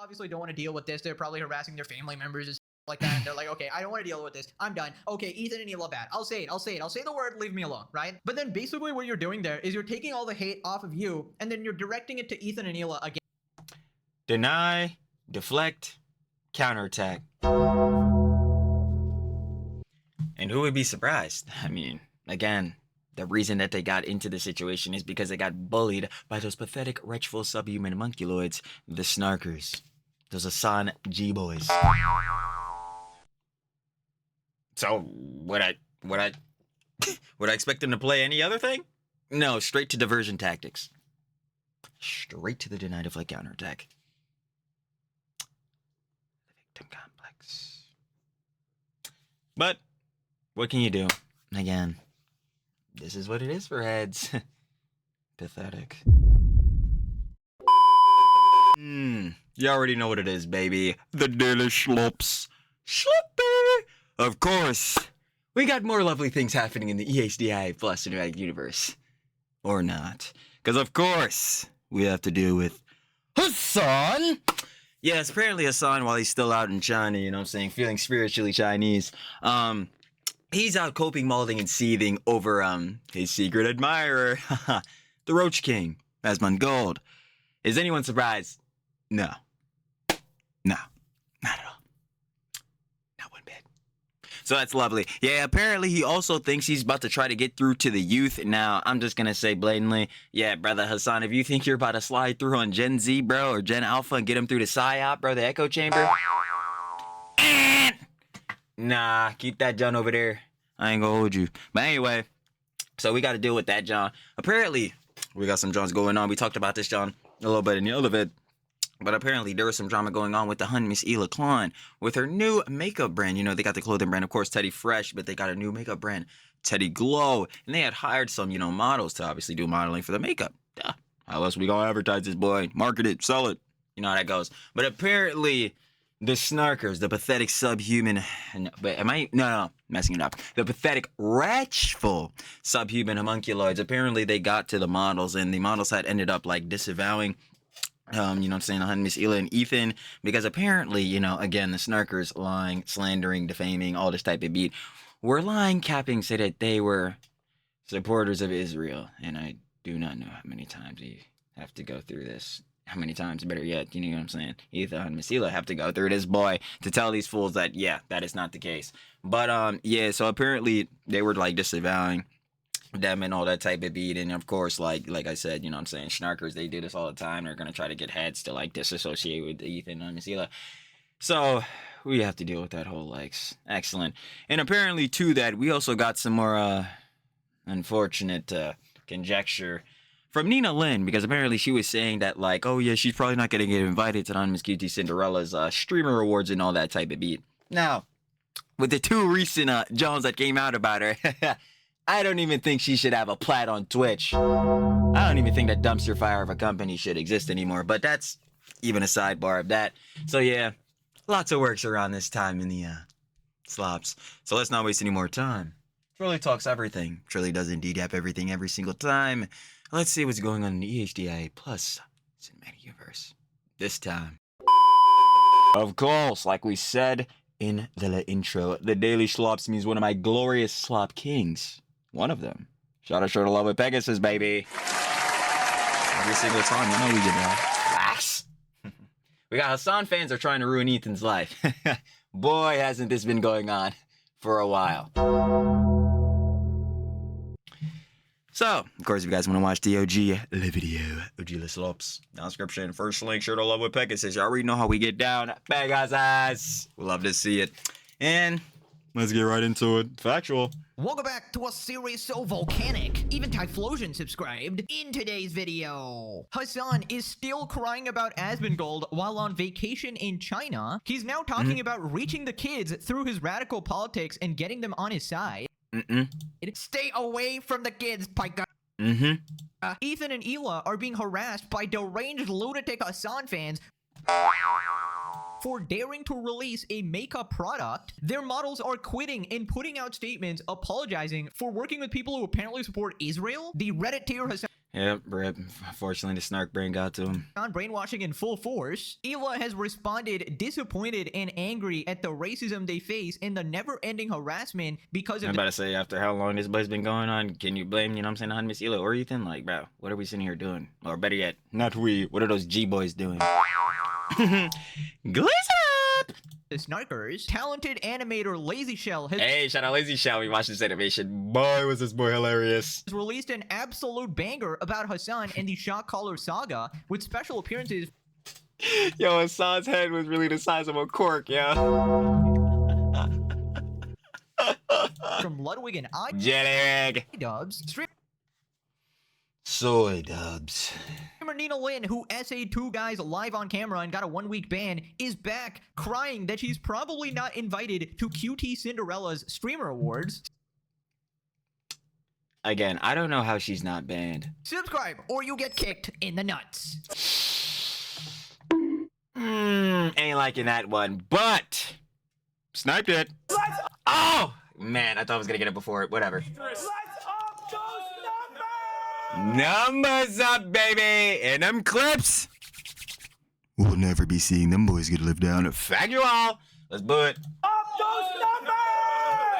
obviously don't want to deal with this. They're probably harassing their family members and stuff like that. And they're like, okay, I don't want to deal with this. I'm done. Okay, Ethan and Hila bad. I'll say it. I'll say the word, leave me alone, right? But then basically what you're doing there is you're taking all the hate off of you, and then you're directing it to Ethan and Hila again. Deny, deflect, counterattack. And who would be surprised? I mean, again, the reason that they got into the situation is because they got bullied by those pathetic, wretchful subhuman monkeloids, the snarkers. Those Hasan G-boys. So, would I expect them to play any other thing? No, straight to diversion tactics. Straight to the deny, deflect, counterattack. The victim complex. But what can you do? Again, this is what it is for heads. Pathetic. You already know what it is, baby. The daily slops. Sloppy! Of course. We got more lovely things happening in the EHDI Plus Cinematic Universe. Or not. Because of course, we have to deal with Hasan! Yes, apparently Hasan, while he's still out in China, you know what I'm saying, feeling spiritually Chinese, he's out coping, malding, and seething over, his secret admirer, the Roach King, Asmongold. Is anyone surprised? No. No. Not at all. Not one bit. So that's lovely. Yeah, apparently he also thinks he's about to try to get through to the youth. Now, I'm just gonna say blatantly, yeah, brother Hasan, if you think you're about to slide through on Gen Z, bro, or Gen Alpha and get him through the PSYOP, bro, the echo chamber, nah, keep that John over there. I ain't gonna hold you. But anyway, so we got to deal with that, John. Apparently, we got some Johns going on. We talked about this, John, a little bit in the other vid. But apparently, there was some drama going on with the Hun Miss Hila Klan with her new makeup brand. You know, they got the clothing brand, of course, Teddy Fresh, but they got a new makeup brand, Teddy Glow. And they had hired some, you know, models to obviously do modeling for the makeup. Duh. How else we gonna advertise this, boy? Market it, sell it. You know how that goes. But apparently, the snarkers, the pathetic subhuman, messing it up. The pathetic, wretchful subhuman homunculoids, apparently they got to the models, and the models had ended up, like, disavowing, you know what I'm saying, Miss Hila and Ethan, because apparently, you know, again, the snarkers lying, slandering, defaming, all this type of beat, were lying, capping, said that they were supporters of Israel, and I do not know how many times you have to go through this. How many times, better yet, you know what I'm saying, Ethan and Miss Hila have to go through this, boy, to tell these fools that, yeah, that is not the case. But, yeah, so apparently they were, like, disavowing them and all that type of beat, and of course, like I said, you know what I'm saying, snarkers, they do this all the time. They're gonna try to get heads to, like, disassociate with Ethan and Miss Hila. So we have to deal with that whole, like, excellent. And apparently, to that, we also got some more, unfortunate, conjecture from Nina Lynn, because apparently she was saying that, like, oh yeah, she's probably not gonna get invited to Miss QT Cinderella's, streamer awards and all that type of beat. Now, with the two recent, Jones that came out about her, I don't even think she should have a plat on Twitch. I don't even think that dumpster fire of a company should exist anymore, but that's even a sidebar of that. So yeah, lots of works around this time in the, slops. So let's not waste any more time. Trilly talks everything. Trilly does indeed have everything every single time. Let's see what's going on in the EHDI Plus Cinematic Universe this time. Of course, like we said in the intro, the Daily Slops means one of my glorious slop kings. One of them. Shout out to Love with Pegasus, baby. Every single time, you know we get that. Relax. We got Hasan fans are trying to ruin Ethan's life. Boy, hasn't this been going on for a while. So, of course, if you guys want to watch the OG video, OG Slops, down description, first link, Shirt of Love with Pegasus. Y'all already know how we get down. Pegasus. We love to see it. And let's get right into it. Factual. Welcome back to a series so volcanic. Even Typhlosion subscribed. In today's video, Hasan is still crying about Asmongold while on vacation in China. He's now talking about reaching the kids through his radical politics and getting them on his side. Stay away from the kids, Pika. Ethan and Hila are being harassed by deranged lunatic Hasan fans for daring to release a makeup product. Their models are quitting and putting out statements apologizing for working with people who apparently support Israel. The Reddit tier has... Yep, rip. Unfortunately, the snark brain got to him. On brainwashing in full force, Hila has responded disappointed and angry at the racism they face and the never-ending harassment because of I'm about to say, after how long this buzz been going on, can you blame, you know what I'm saying, on Miss Hila or Ethan? Like, bro, what are we sitting here doing? Or better yet, not we. What are those G-boys doing? Glizz up! the snarkers. Talented animator Lazy Shell has Hey, shout out Lazy Shell. We watched this animation. Boy, was this boy hilarious. released an absolute banger about Hasan and the Shock Collar saga with special appearances Yo, Hasan's head was really the size of a cork, yeah. from Ludwig and I Jelly Dubs. Soy dubs. Streamer Nina Lynn, who essayed 2 guys live on camera and got a 1-week ban, is back crying that she's probably not invited to QT Cinderella's Streamer Awards. Again, I don't know how she's not banned. Subscribe or you get kicked in the nuts. Ain't liking that one, but sniped it. Oh man, I thought I was gonna get it before it. Whatever. Numbers up, baby, and them clips. We'll never be seeing them boys get lived down. Fag you all. Let's boo it.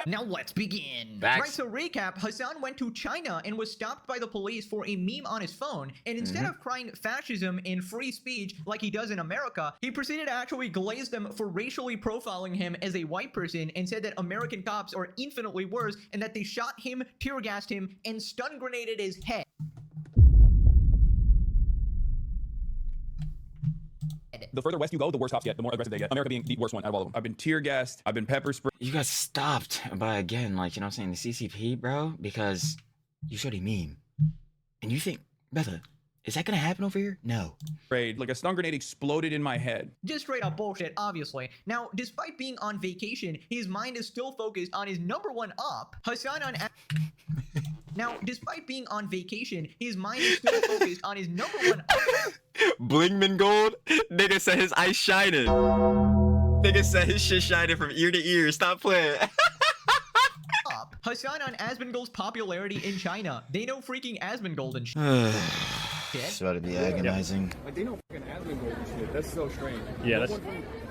Now let's begin. Facts. Right, so recap, Hasan went to China and was stopped by the police for a meme on his phone, and instead of crying fascism and free speech like he does in America, he proceeded to actually glaze them for racially profiling him as a white person and said that American cops are infinitely worse and that they shot him, tear gassed him, and stun grenaded his head. The further west you go, the worse cops get, the more aggressive they get. America being the worst one out of all of them. I've been tear gassed. I've been pepper sprayed. You got stopped by, again, like, you know what I'm saying, the CCP, bro, because you showed a meme. And you think, brother, is that gonna happen over here? No. Like a stun grenade exploded in my head. Just straight up bullshit, obviously. Now, despite being on vacation, his mind is still focused on his #1 op, Hasan on... Now, despite being on vacation, his mind is still focused on his #1 op. Blingman Gold? Nigga said his eyes shining. Nigga said his shit shining from ear to ear. Stop playing. Hasan on Asmongold's popularity in China. They know freaking Asmongold and shit. It's about to be agonizing. Like they know fucking Asmongold and shit. That's so strange. Yeah,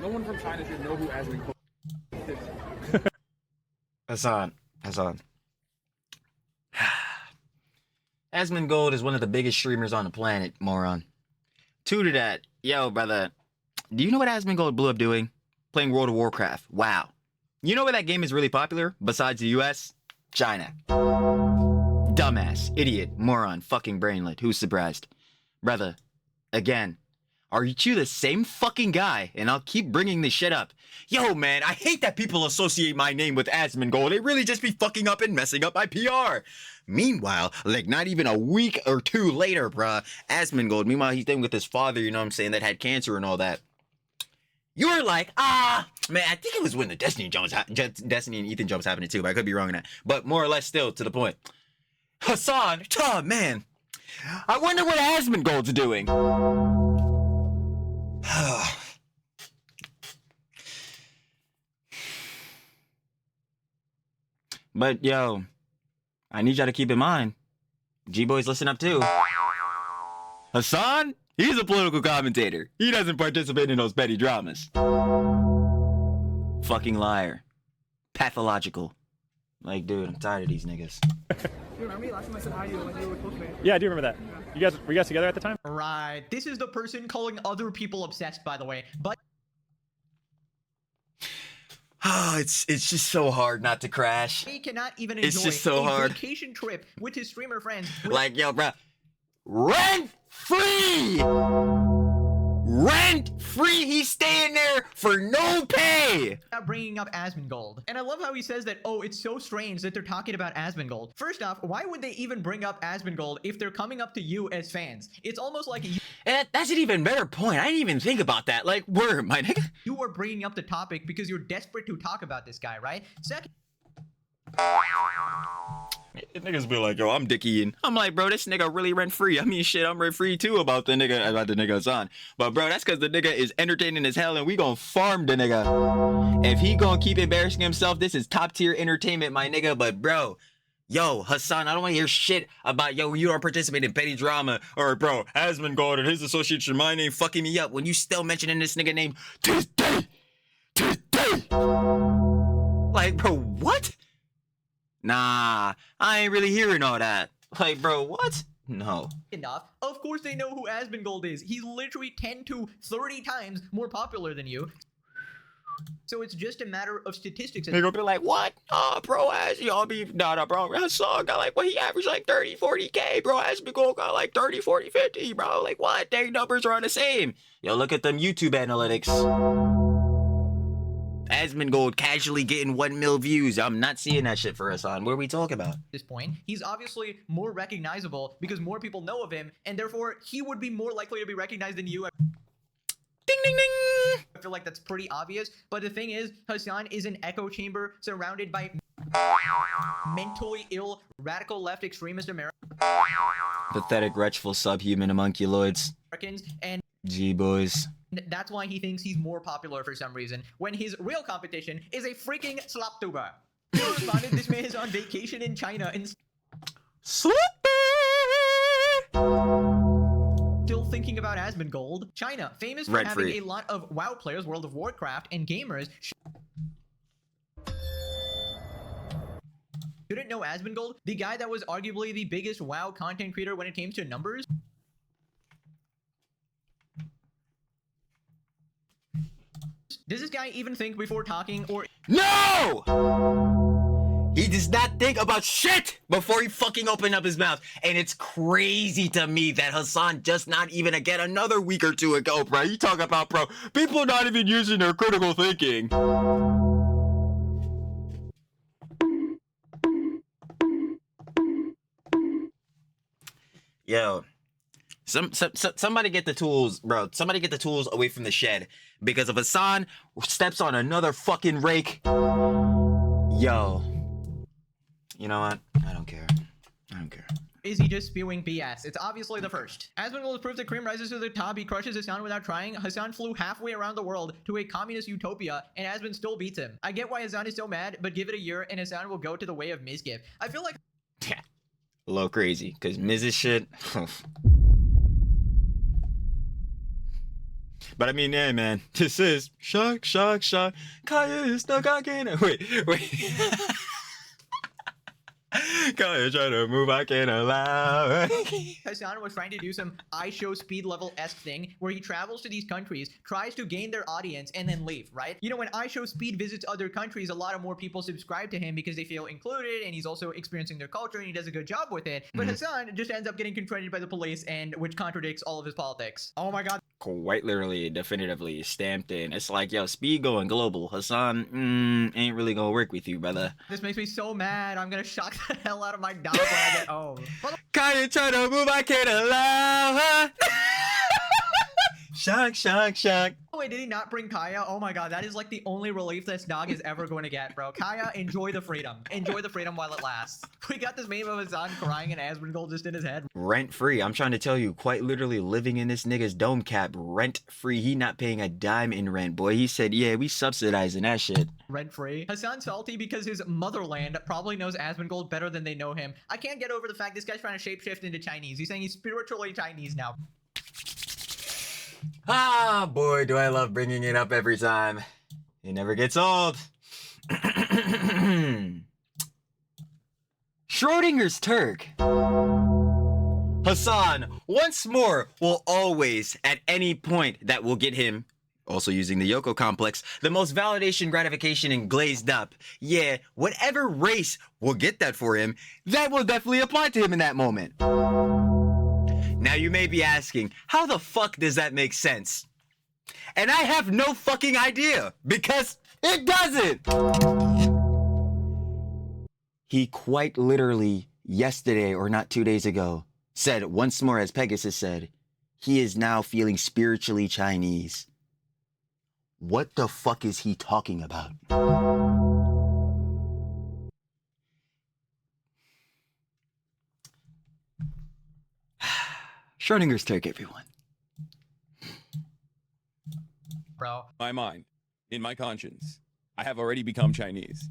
No one from China should know who Asmongold is. Hasan. Asmongold is one of the biggest streamers on the planet, moron. 2 to that. Yo, brother. Do you know what Asmongold blew up doing? Playing World of Warcraft. Wow. You know where that game is really popular? Besides the US? China. Dumbass. Idiot. Moron. Fucking brainlet. Who's surprised? Brother. Again. Are you the same fucking guy? And I'll keep bringing this shit up. Yo, man, I hate that people associate my name with Asmongold. They really just be fucking up and messing up my PR. Meanwhile, like not even a week or 2 later, bruh, Asmongold, meanwhile, he's staying with his father, you know what I'm saying, that had cancer and all that. You're like, man, I think it was when the Destiny and Ethan jump was happening too, but I could be wrong on that. But more or less still to the point. Hasan, oh, man, I wonder what Asmongold's doing. But yo, I need y'all to keep in mind, G-Boys listen up too. Hasan, he's a political commentator. He doesn't participate in those petty dramas. Fucking liar. Pathological. Like, dude, I'm tired of these niggas. You remember me last time I said hi to you when you were close to me? Yeah, I do remember that. Were you guys together at the time? Right. This is the person calling other people obsessed, by the way. But Oh, it's just so hard not to crash. he cannot even It's enjoy just so a hard. vacation trip with his streamer friends Like, yo, bro, rent free! Rent free! He's staying there for no pay! without bringing up Asmongold. And I love how he says that, oh, it's so strange that they're talking about Asmongold. First off, why would they even bring up Asmongold if they're coming up to you as fans? It's almost like And that's an even better point. I didn't even think about that. Like, word, my nigga. you are bringing up the topic because you're desperate to talk about this guy, right? Second, Niggas be like, yo, I'm Dickie, and I'm like, bro, this nigga really rent free. I mean, shit, I'm rent free too about the nigga Hasan. But bro, that's because the nigga is entertaining as hell, and we gonna farm the nigga. If he gonna keep embarrassing himself, this is top tier entertainment, my nigga. But bro, Yo, Hasan, I don't want to hear shit about, yo, you don't participate in petty drama. Or, bro, Asmongold and his associates remind me fucking me up when you still mentioning this nigga name today. Like, bro, what? Nah, I ain't really hearing all that. Like, bro, what? No. Enough. Of course they know who Asmongold is. He's literally 10 to 30 times more popular than you. So it's just a matter of statistics. They're gonna be like, what? Oh, bro, y'all be, nah, bro, Hasan got like, what, he averaged like 30, 40K, bro, Asmongold got like 30, 40, 50, bro, like, what? Their numbers are the same. Yo, look at them YouTube analytics. Asmongold casually getting 1 mil views. I'm not seeing that shit for Hasan. What are we talking about? At this point, he's obviously more recognizable because more people know of him, and therefore he would be more likely to be recognized than you. Ding, ding, ding. I feel like that's pretty obvious, but the thing is, Hasan is an echo chamber surrounded by mentally ill, radical left extremist Pathetic, wretchful, subhuman homunculoids. Americans, and G-boys. that's why he thinks he's more popular for some reason, when his real competition is a freaking slop tuber. He responded, this man is on vacation in China and Sloppy! still thinking about Asmongold. China, famous for having a lot of WoW players, World of Warcraft, and gamers, shouldn't know Asmongold, the guy that was arguably the biggest WoW content creator when it came to numbers. Does this guy even think before talking, or— No! He does not think about shit before he fucking opened up his mouth. And it's crazy to me that Hasan just not even again another week or two ago, bro. You talk about, bro, people not even using their critical thinking. Yo, somebody get the tools, bro. Somebody get the tools away from the shed. Because if Hasan steps on another fucking rake, yo, you know what? I don't care. I don't care. is he just spewing BS? It's obviously the first. Asmongold proves that cream rises to the top. He crushes Hasan without trying. Hasan flew halfway around the world to a communist utopia, and Asmon still beats him. I get why Hasan is so mad, but give it a year, and Hasan will go to the way of Mizgif. I feel like— a little crazy, because Miz's shit. But I mean, yeah, man, this is shock. Kaya is stuck again. Wait. Kaya trying to move, I can't allow. Hasan was trying to do some I show speed level-esque thing where he travels to these countries, tries to gain their audience, and then leave, right? You know, when I show speed visits other countries, a lot of more people subscribe to him because they feel included, and he's also experiencing their culture, and he does a good job with it. But Hasan just ends up getting confronted by the police, and which contradicts all of his politics. Oh my god. Quite literally, definitively stamped in. It's like, yo, speed going global. Hasan ain't really gonna work with you, brother. This makes me so mad. I'm gonna shock the hell out of my dog when I get home. Kaya trying to move, I can't allow her. Shock. Oh wait, did he not bring Kaya? Oh my god, that is like the only relief this dog is ever going to get, bro. Kaya, enjoy the freedom. Enjoy the freedom while it lasts. We got this meme of Hasan crying and Asmongold just in his head. Rent free. I'm trying to tell you, quite literally living in this nigga's dome cap, rent free. He not paying a dime in rent, boy. He said, yeah, we subsidizing that shit. Rent free. Hasan's salty because his motherland probably knows Asmongold better than they know him. I can't get over the fact this guy's trying to shapeshift into Chinese. He's saying he's spiritually Chinese now. Ah, boy, do I love bringing it up every time. It never gets old. Schrodinger's Turk. Hasan, once more, will always, at any point that will get him, also using the Yoko complex, the most validation, gratification, and glazed up. Yeah, whatever race will get that for him, that will definitely apply to him in that moment. Now you may be asking, how the fuck does that make sense? And I have no fucking idea, because it doesn't! He quite literally, yesterday or not 2 days ago, said once more, as Pegasus said, he is now feeling spiritually Chinese. What the fuck is he talking about? Schrodinger's Turk, everyone. Bro. My mind, in my conscience, I have already become Chinese.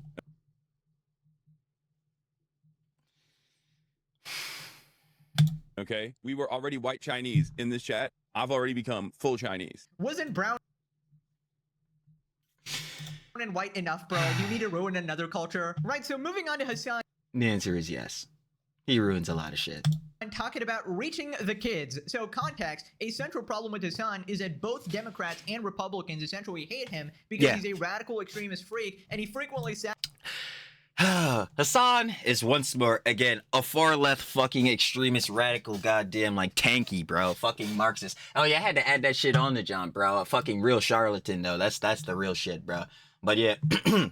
Okay, we were already white Chinese in this chat. I've already become full Chinese. Wasn't brown and white enough, bro? You need to ruin another culture. Right, so moving on to Hasan. The answer is yes. He ruins a lot of shit. And talking about reaching the kids. So context, a central problem with Hasan is that both Democrats and Republicans essentially hate him because he's a radical extremist freak, and he frequently says Hasan is once more, again, a far left fucking extremist radical goddamn like tanky, bro. Fucking Marxist. Oh yeah, I had to add that shit on to John, bro. A fucking real charlatan though. That's the real shit, bro. But yeah, let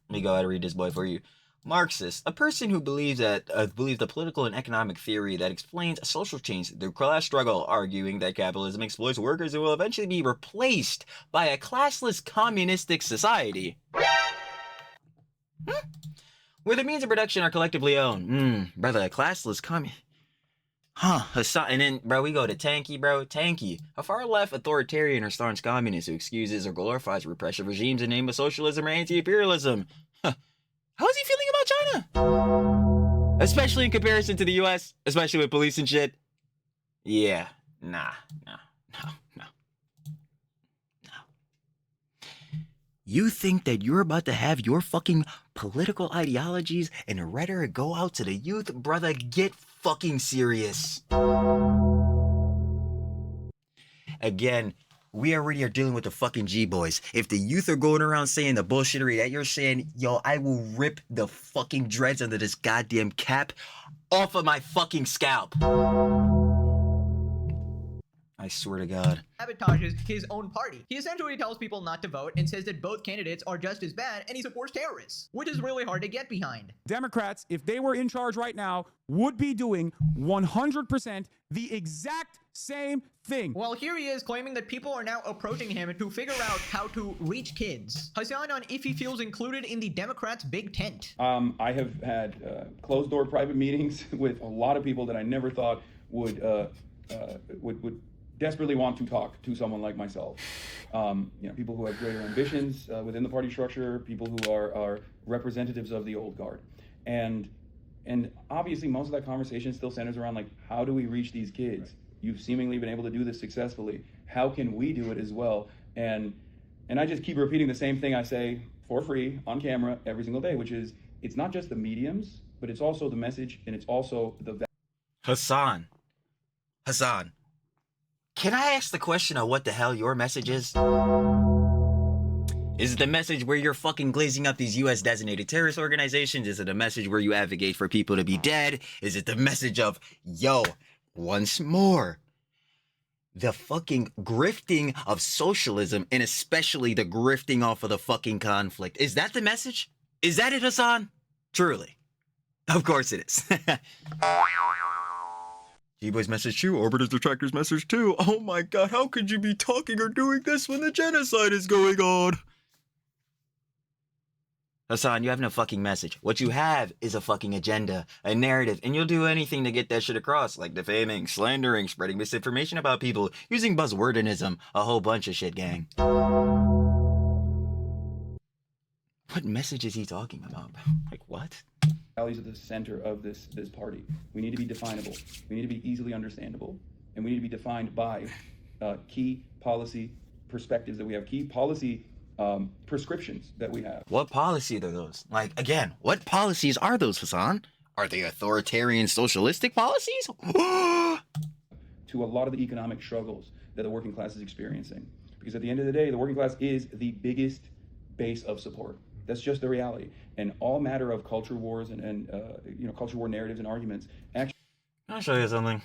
me go ahead and read this boy for you. Marxist, a person who believes the political and economic theory that explains social change through class struggle, arguing that capitalism exploits workers and will eventually be replaced by a classless communistic society. Where the means of production are collectively owned. Brother, a classless Hasan, and then, bro, we go to Tanky, bro. Tanky, a far-left authoritarian or staunch communist who excuses or glorifies repressive regimes in the name of socialism or anti-imperialism. How is he feeling about China? Especially in comparison to the US, especially with police and shit. Yeah, no. You think that you're about to have your fucking political ideologies and rhetoric go out to the youth? Brother, get fucking serious. Again, we already are dealing with the fucking G-boys. If the youth are going around saying the bullshittery that you're saying, yo, I will rip the fucking dreads under this goddamn cap off of my fucking scalp. I swear to God. Sabotages his own party. He essentially tells people not to vote and says that both candidates are just as bad, and he supports terrorists, which is really hard to get behind. Democrats, if they were in charge right now, would be doing 100% the exact same thing. Well, here he is claiming that people are now approaching him to figure out how to reach kids. Hasan on if he feels included in the Democrats' big tent. I have had closed-door private meetings with a lot of people that I never thought would desperately want to talk to someone like myself. People who have greater ambitions within the party structure, people who are representatives of the old guard. And obviously most of that conversation still centers around like, how do we reach these kids? You've seemingly been able to do this successfully. How can we do it as well? And I just keep repeating the same thing I say for free on camera every single day, which is, it's not just the mediums, but it's also the message, and it's also the Hasan, can I ask the question of what the hell your message is? Is it the message where you're fucking glazing up these US designated terrorist organizations? Is it a message where you advocate for people to be dead? Is it the message of, yo, once more, the fucking grifting of socialism, and especially the grifting off of the fucking conflict? Is that the message? Is that it, Hasan? Truly. Of course it is. G-Boy's message too, Orbiter's Detractor's message too. Oh my god, how could you be talking or doing this when the genocide is going on? Hasan, you have no fucking message. What you have is a fucking agenda, a narrative, and you'll do anything to get that shit across, like defaming, slandering, spreading misinformation about people, using buzzwordinism, a whole bunch of shit, gang. What message is he talking about, bro? Like, what? values at the center of this party. We need to be definable. We need to be easily understandable. And we need to be defined by key policy perspectives that we have, key policy prescriptions that we have. What policy are those? Like, again, what policies are those, Hasan? Are they authoritarian socialistic policies? To a lot of the economic struggles that the working class is experiencing. Because at the end of the day, the working class is the biggest base of support. That's just the reality. And all matter of culture wars and culture war narratives and arguments. Actually, I'll show you something.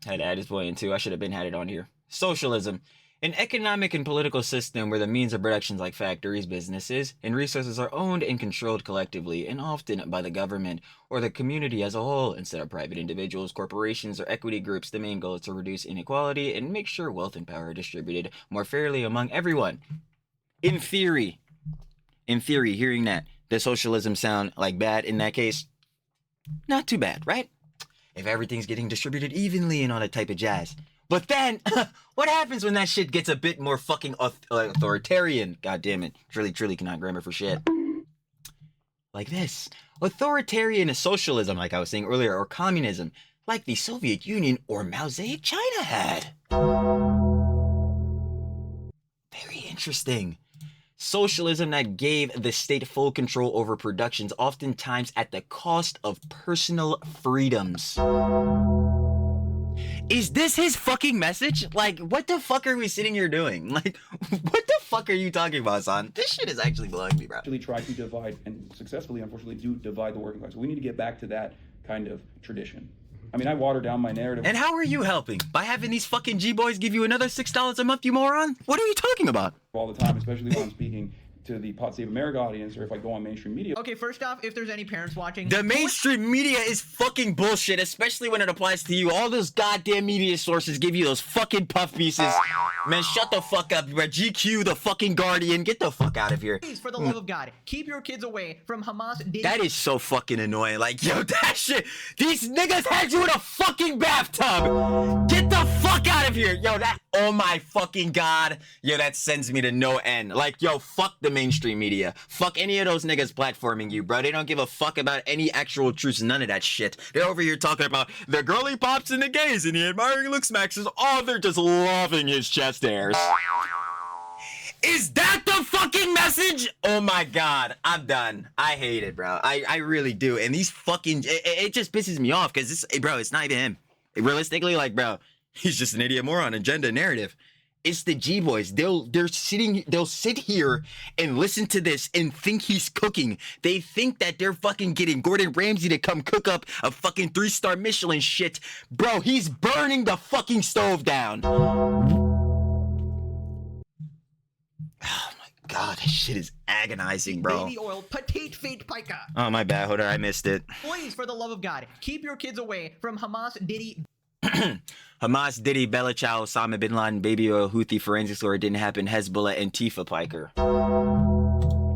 I had to add this point in too. I should have had it on here. Socialism. An economic and political system where the means of production like factories, businesses, and resources are owned and controlled collectively and often by the government or the community as a whole instead of private individuals, corporations, or equity groups. The main goal is to reduce inequality and make sure wealth and power are distributed more fairly among everyone. In theory, hearing that, does socialism sound like bad in that case? Not too bad, right? If everything's getting distributed evenly and all that type of jazz. But then, what happens when that shit gets a bit more fucking authoritarian? God damn it. Truly cannot grammar for shit. Like this. Authoritarian is socialism, like I was saying earlier, or communism. like the Soviet Union or Mosaic China had. Very interesting. Socialism that gave the state full control over productions, oftentimes at the cost of personal freedoms. Is this his fucking message? Like, what the fuck are we sitting here doing? Like, what the fuck are you talking about, son? This shit is actually blowing me, bro. Actually try to divide, and successfully, unfortunately, do divide the working class. We need to get back to that kind of tradition. I mean, I water down my narrative. And how are you helping? By having these fucking G-boys give you another $6 a month, you moron? What are you talking about? All the time, especially when I'm speaking to the Pod Save America audience, or if I go on mainstream media. Okay, first off, if there's any parents watching, The mainstream media is fucking bullshit, especially when it applies to you. All those goddamn media sources give you those fucking puff pieces. Man, shut the fuck up, bro. GQ, the fucking Guardian, get the fuck out of here. please, for the love of God, keep your kids away from Hamas. That is so fucking annoying. Like, yo, that shit. These niggas had you in a fucking bathtub. Get the fuck out of here. Yo, that, oh my fucking God. Yo, that sends me to no end. Like, yo, fuck the mainstream media. Fuck any of those niggas platforming you, bro. They don't give a fuck about any actual truths, none of that shit. They're over here talking about the girly pops and the gays and the admiring looks maxes. Oh, they're just loving his chest hairs. Is that the fucking message? Oh my God, I'm done. I hate it, bro. I really do. And these fucking, it just pisses me off because this, bro, it's not even him. Realistically, like, bro, he's just an idiot moron, agenda narrative. It's the G-boys. They'll sit here and listen to this and think he's cooking. They think that they're fucking getting Gordon Ramsay to come cook up a fucking 3-star Michelin shit. Bro, he's burning the fucking stove down. Oh my God, this shit is agonizing, bro. Baby oil, petite feet pica. Oh, my bad. Hold on, I missed it. Please, for the love of God, keep your kids away from Hamas, Diddy. Hamas, Diddy, Bella Ciao, Osama Bin Laden, Baby Oil, Houthi, Forensics, or it didn't happen, Hezbollah, Antifa, Piker.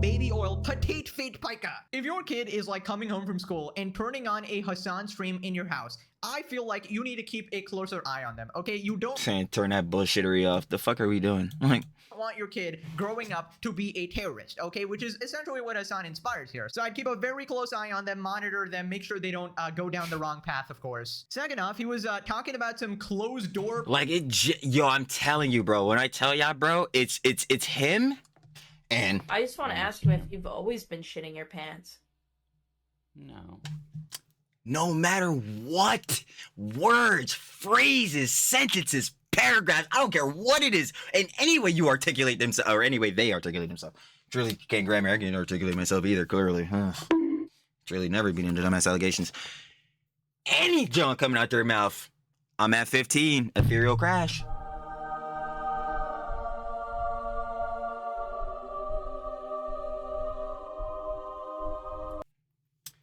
Baby oil, petite feet pica. If your kid is like coming home from school and turning on a Hasan stream in your house, I feel like you need to keep a closer eye on them, okay? You don't Saying turn that bullshittery off. The fuck are we doing? Like, want your kid growing up to be a terrorist, okay? Which is essentially what Hasan inspires here. So I'd keep a very close eye on them, monitor them, make sure they don't go down the wrong path, of course. Second off, he was talking about some closed door. like yo, I'm telling you, bro. When I tell y'all, bro, it's him. And I just want to ask you if you've always been shitting your pants. No. no matter what, words, phrases, sentences, paragraphs, I don't care what it is, in any way you articulate themselves, or any way they articulate themselves. Truly can't grammar, I can't articulate myself either, clearly. It's really never been into dumbass allegations. Any junk coming out their mouth, I'm at 15, ethereal crash.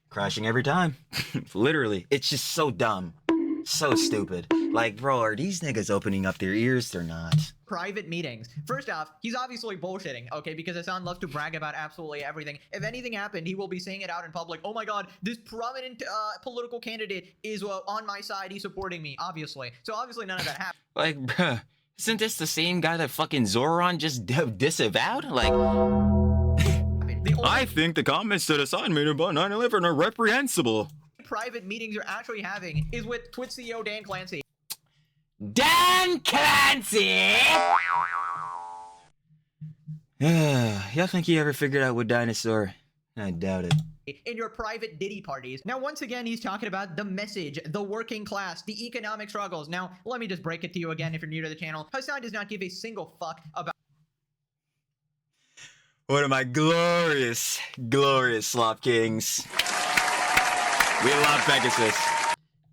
Crashing every time. Literally. It's just so dumb. So stupid. Like, bro, are these niggas opening up their ears? They're not. Private meetings. First off, he's obviously bullshitting, okay, because Hasan loves to brag about absolutely everything. If anything happened, he will be saying it out in public. Oh my God, this prominent political candidate is on my side. He's supporting me, obviously. So obviously none of that happened. Like, bruh, isn't this the same guy that fucking Zoran just disavowed? Like, I think the comments that Hasan made about 9/11 are reprehensible. Private meetings you're actually having is with Twitch CEO Dan Clancy. Dan Clancy! Y'all think he ever figured out what dinosaur? I doubt it. In your private Diddy parties. Now, once again, he's talking about the message, the working class, the economic struggles. Now, let me just break it to you again if you're new to the channel. Hasan does not give a single fuck about One of my glorious, glorious slop kings. We love Pegasus.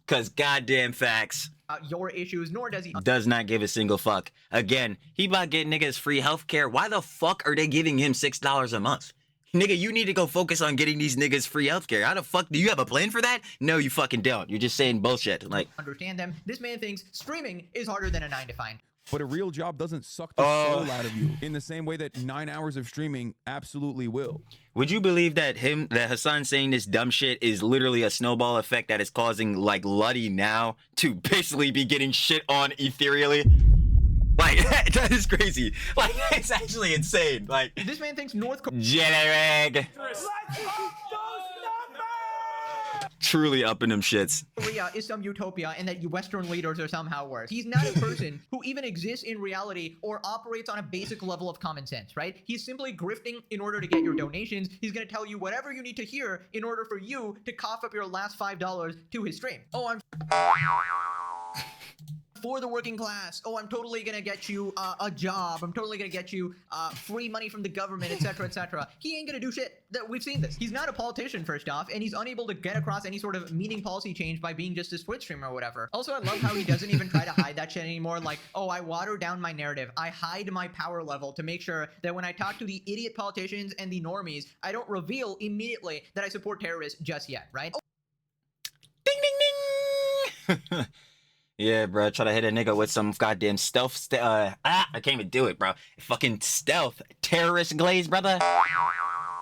Cause goddamn facts. Your issues, nor does he Does not give a single fuck. Again, he about getting niggas free healthcare. Why the fuck are they giving him $6 a month? Nigga, you need to go focus on getting these niggas free healthcare. How the fuck do you have a plan for that? No, you fucking don't. You're just saying bullshit. Like, understand them. This man thinks streaming is harder than a 9 to 5. But a real job doesn't suck the soul out of you in the same way that 9 hours of streaming absolutely will. would you believe that Hasan saying this dumb shit is literally a snowball effect that is causing like Luddy now to basically be getting shit on ethereally? Like, that is crazy. Like, it's actually insane. Like, This man thinks North Korea. Jenny Truly up in them shits. Korea is some utopia and that Western leaders are somehow worse. He's not a person who even exists in reality or operates on a basic level of common sense, right? He's simply grifting in order to get your donations. He's gonna tell you whatever you need to hear in order for you to cough up your last $5 to his stream. Oh, I'm for the working class. Oh, I'm totally gonna get you a job. I'm totally gonna get you free money from the government, etc., etc. He ain't gonna do shit. We've seen this. He's not a politician, first off, and he's unable to get across any sort of meaning policy change by being just a Twitch streamer or whatever. Also, I love how he doesn't even try to hide that shit anymore. Like, oh, I water down my narrative. I hide my power level to make sure that when I talk to the idiot politicians and the normies, I don't reveal immediately that I support terrorists just yet, right? Oh. Ding, ding, ding. Yeah, bro, try to hit a nigga with some goddamn stealth, I can't even do it, bro. Fucking stealth terrorist glaze, brother.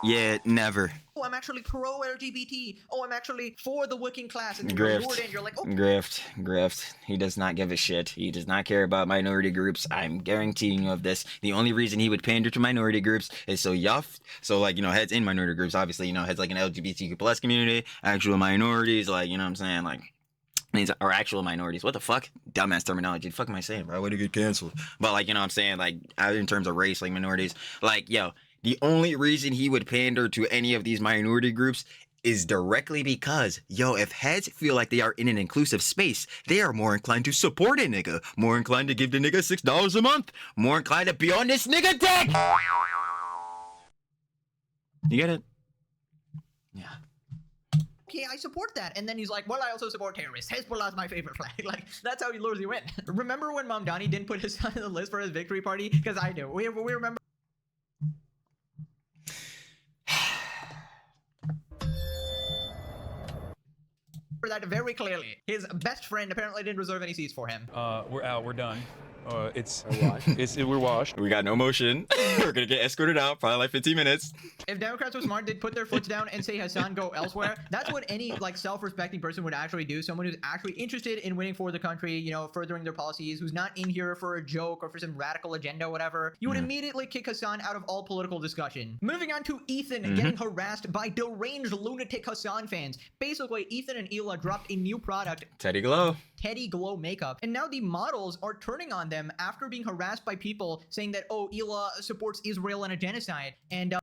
Yeah, never. Oh, I'm actually pro-LGBT. Oh, I'm actually for the working class. And then Grift. you're lured in, you're like, oh. Grift. He does not give a shit. He does not care about minority groups. I'm guaranteeing you of this. The only reason he would pander to minority groups is so like, you know, heads in minority groups, obviously, you know, heads like an LGBTQ plus community, actual minorities, like, you know what I'm saying, like, or actual minorities. What the fuck? Dumbass terminology. The fuck am I saying, bro? Way to get canceled. But like, you know what I'm saying? Like, in terms of race, like minorities. Like, yo, the only reason he would pander to any of these minority groups is directly because, yo, if heads feel like they are in an inclusive space, they are more inclined to support a nigga. More inclined to give the nigga $6 a month. More inclined to be on this nigga dick. You get it? Yeah. Okay, I support that. And then he's like, well, I also support terrorists. Hezbollah's my favorite flag. Like, that's how he lures you in. Remember when Mamdani didn't put his son on the list for his victory party? Because I do. We remember. That very clearly. His best friend apparently didn't reserve any seats for him. We're out. We're done. We're washed. We got no motion. We're gonna get escorted out, probably like 15 minutes. If Democrats were smart, they'd put their foots down and say, Hasan, go elsewhere. That's what any like self-respecting person would actually do. Someone who's actually interested in winning for the country, you know, furthering their policies, who's not in here for a joke or for some radical agenda, whatever. You would immediately kick Hasan out of all political discussion. Moving on to Ethan getting harassed by deranged lunatic Hasan fans. Basically, Ethan and Hila dropped a new product, Teddy Glow makeup, and now the models are turning on them after being harassed by people saying that, oh, Hila supports Israel and a genocide. And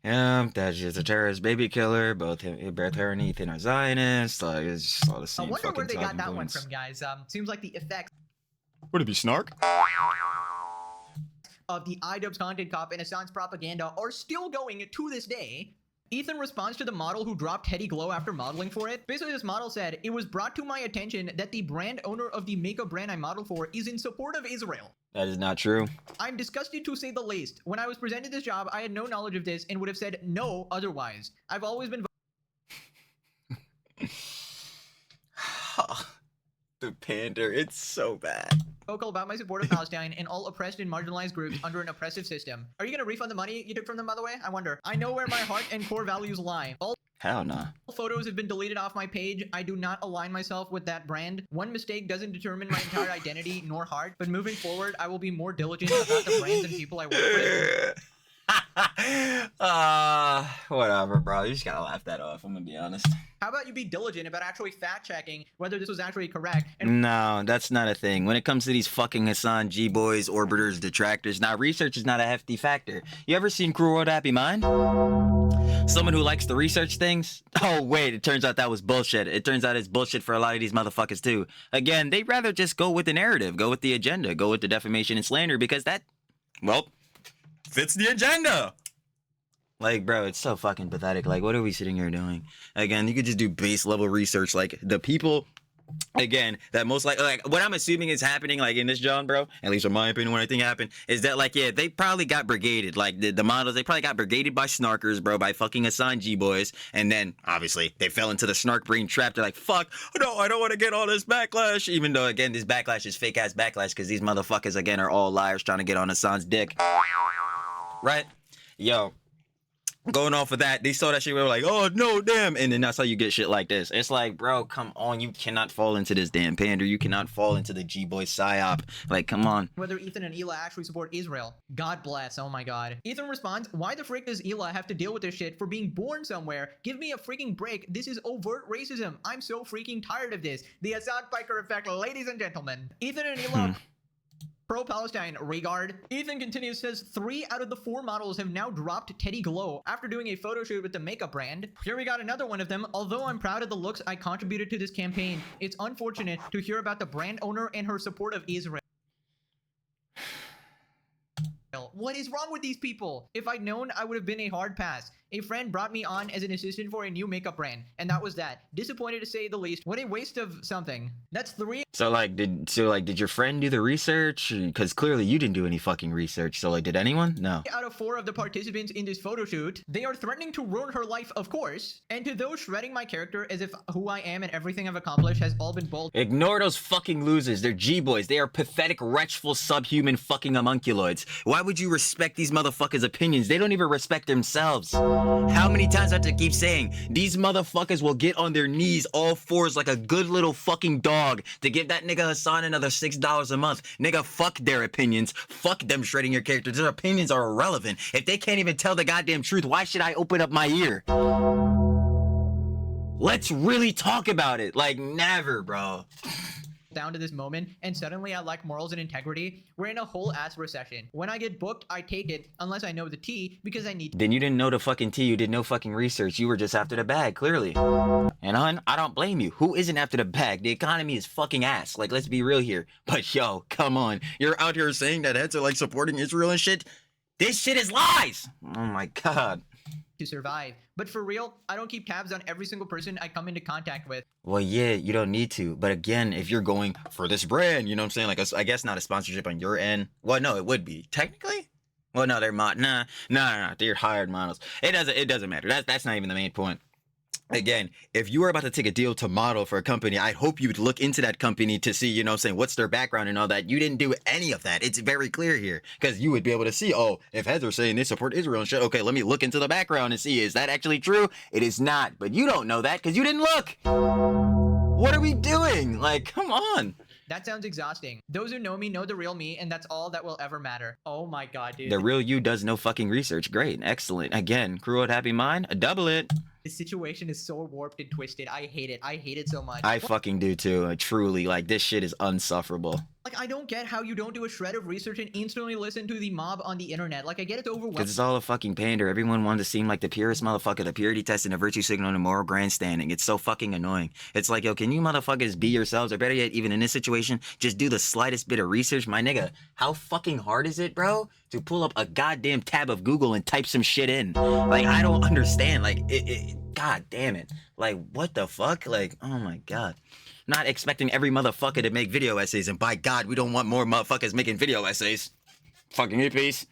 that she's a terrorist baby killer. Both her and Ethan are Zionists. Like, it's just all the same. I wonder where they got talking that one points. from, guys. Seems like the effects Would it be snark? of the iDubbbz content cop and Hasan's propaganda are still going to this day. Ethan responds to the model who dropped Teddy Glow after modeling for it. Basically, this model said, it was brought to my attention that the brand owner of the makeup brand I modeled for is in support of Israel. That is not true. I'm disgusted to say the least. When I was presented this job, I had no knowledge of this and would have said no otherwise. I've always been The pander, it's so bad. vocal about my support of Palestine and all oppressed and marginalized groups under an oppressive system. Are you going to refund the money you took from them, by the way? I wonder. I know where my heart and core values lie. All Hell nah. photos have been deleted off my page. I do not align myself with that brand. One mistake doesn't determine my entire identity nor heart, but moving forward, I will be more diligent about the brands and people I work with. Whatever, bro. You just gotta laugh that off. I'm gonna be honest. How about you be diligent about actually fact-checking whether this was actually correct? And No, that's not a thing. When it comes to these fucking Hasan G-boys, orbiters, detractors, now research is not a hefty factor. You ever seen Cruel World Happy Mind? Someone who likes to research things? Oh, wait, it turns out that was bullshit. It turns out it's bullshit for a lot of these motherfuckers, too. Again, they'd rather just go with the narrative, go with the agenda, go with the defamation and slander, because that, well, fits the agenda. Like, bro, it's so fucking pathetic. Like, what are we sitting here doing? Again, you could just do base level research. Like, the people, again, that most like what I'm assuming is happening, like, in this John, bro, at least in my opinion, what I think happened, is that, like, yeah, they probably got brigaded. Like, the models, they probably got brigaded by snarkers, bro, by fucking Hasan G-boys. And then, obviously, they fell into the snark brain trap. They're like, fuck, no, I don't want to get all this backlash. Even though, again, this backlash is fake-ass backlash because these motherfuckers, again, are all liars trying to get on Hasan's dick. Right? Yo. going off of that, they saw that shit, we were like, oh no, damn, and then that's how you get shit like this. It's like, bro, come on, you cannot fall into this damn pander, you cannot fall into the G-boy psyop, like, come on. Whether Ethan and Hila actually support Israel. God bless, oh my god. Ethan responds, why the frick does Hila have to deal with this shit for being born somewhere? Give me a freaking break, this is overt racism. I'm so freaking tired of this. The Hasan Piker effect, ladies and gentlemen. Ethan and Hila pro-Palestine regard. Ethan continues, says 3 out of the 4 models have now dropped Teddy Glow after doing a photo shoot with the makeup brand. Here we got another one of them. Although I'm proud of the looks I contributed to this campaign, it's unfortunate to hear about the brand owner and her support of Israel. What is wrong with these people? If I'd known, I would have been a hard pass. A friend brought me on as an assistant for a new makeup brand, and that was that. Disappointed to say the least. What a waste of something. That's 3. So did your friend do the research? Because clearly you didn't do any fucking research. So like, did anyone? No. Out of 4 of the participants in this photo shoot, they are threatening to ruin her life, of course. And to those shredding my character as if who I am and everything I've accomplished has all been bold. Ignore those fucking losers. They're G-boys. They are pathetic, wretchful, subhuman fucking homunculoids. Why would you respect these motherfuckers' opinions? They don't even respect themselves. How many times I have to keep saying these motherfuckers will get on their knees all fours like a good little fucking dog to give that nigga Hasan another $6 a month. Nigga, fuck their opinions. Fuck them shredding your character. Their opinions are irrelevant. If they can't even tell the goddamn truth, why should I open up my ear? Let's really talk about it. Like, never, bro. Down to this moment, and suddenly I lack morals and integrity. We're in a whole ass recession. When I get booked, I take it, unless I know the tea, because I need to. Then you didn't know the fucking tea, you did no fucking research, you were just after the bag, clearly. And hon, I don't blame you. Who isn't after the bag? The economy is fucking ass. Like, let's be real here. But yo, come on. You're out here saying that heads are like supporting Israel and shit? This shit is lies! Oh my god. To survive. But for real, I don't keep tabs on every single person I come into contact with. Well, yeah, you don't need to. But again, if you're going for this brand, you know what I'm saying? Like, I guess not a sponsorship on your end. Well, no, it would be. Technically? Well, no, they're nah, they're hired models. It doesn't matter. That's not even the main point. Again, if you were about to take a deal to model for a company, I hope you'd look into that company to see, you know what I'm saying, what's their background and all that. You didn't do any of that. It's very clear here because you would be able to see, oh, if heads are saying they support Israel and shit, okay, let me look into the background and see, is that actually true? It is not, but you don't know that because you didn't look. What are we doing? Like, come on. That sounds exhausting. Those who know me know the real me, and that's all that will ever matter. Oh my god, dude. The real you does no fucking research. Great, excellent. Again, crew with happy mind, double it. This situation is so warped and twisted. I hate it. I hate it so much. I fucking do too. Truly, like, this shit is unsufferable. Like, I don't get how you don't do a shred of research and instantly listen to the mob on the internet. Like, I get it's overwhelming. Because it's all a fucking pander. Everyone wanted to seem like the purest motherfucker, the purity test and a virtue signal and a moral grandstanding. It's so fucking annoying. It's like, yo, can you motherfuckers be yourselves? Or better yet, even in this situation, just do the slightest bit of research. My nigga, how fucking hard is it, bro, to pull up a goddamn tab of Google and type some shit in? Like, I don't understand. Like, god damn it. Like, what the fuck? Like, oh my god. Not expecting every motherfucker to make video essays, and by God, we don't want more motherfuckers making video essays. Fucking hippies.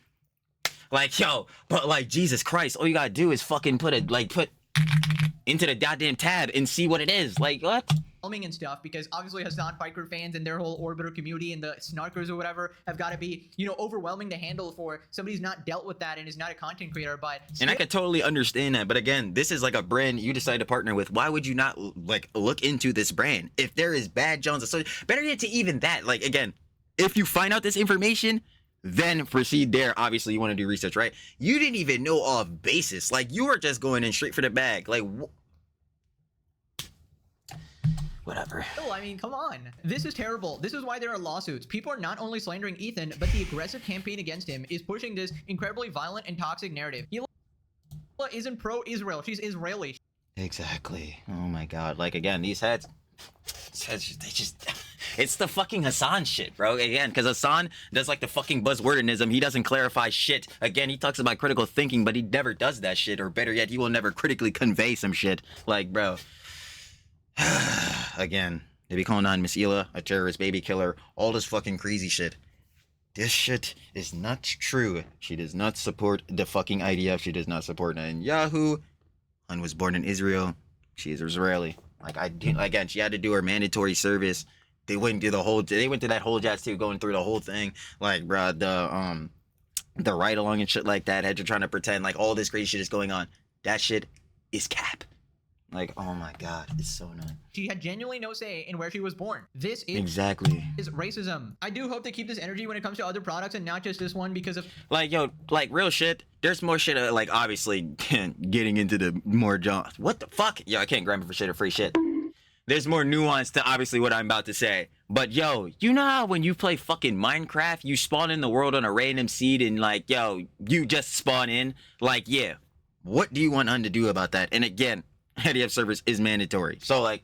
Like, yo, but like, Jesus Christ, all you gotta do is fucking put into the goddamn tab and see what it is. Like, what? And stuff, because obviously Hasan Piker fans and their whole Orbiter community and the snarkers or whatever have got to be, you know, overwhelming to handle for somebody who's not dealt with that and is not a content creator. But and I could totally understand that, but again, this is like a brand you decide to partner with. Why would you not like look into this brand if there is bad Jones associated? Better yet, to even that, like, again, if you find out this information, then proceed there. Obviously, you want to do research, right? You didn't even know off basis. Like, you were just going in straight for the bag. Like, whatever. Oh, I mean, come on. This is terrible. This is why there are lawsuits. People are not only slandering Ethan, but the aggressive campaign against him is pushing this incredibly violent and toxic narrative. Hila isn't pro-Israel. She's Israeli. Exactly. Oh my god. Like, again, these heads, they just... It's the fucking Hasan shit, bro. Again, because Hasan does like the fucking buzzwordism. He doesn't clarify shit. Again, he talks about critical thinking, but he never does that shit. Or better yet, he will never critically convey some shit. Like, bro... Again, they be calling on Miss Hila a terrorist baby killer, all this fucking crazy shit. This shit is not true. She does not support the fucking IDF. She does not support Netanyahu. Hun was born in Israel. She is Israeli. Like, again, she had to do her mandatory service. They went through the whole, they went through that whole jazz too, going through the whole thing. Like, bro, the ride along and shit like that, had you trying to pretend like all this crazy shit is going on. That shit is cap. Like, oh my god, it's so annoying. She had genuinely no say in where she was born. This is Exactly. racism. I do hope they keep this energy when it comes to other products and not just this one because of Like, yo, like real shit. There's more shit. Like, obviously, getting into the more John. What the fuck? Yo, I can't grab it for shit or free shit. There's more nuance to obviously what I'm about to say. But yo, you know how when you play fucking Minecraft, you spawn in the world on a random seed and like, yo, you just spawn in? Like, yeah. What do you want Un to do about that? And again, IDF servers is mandatory. So like,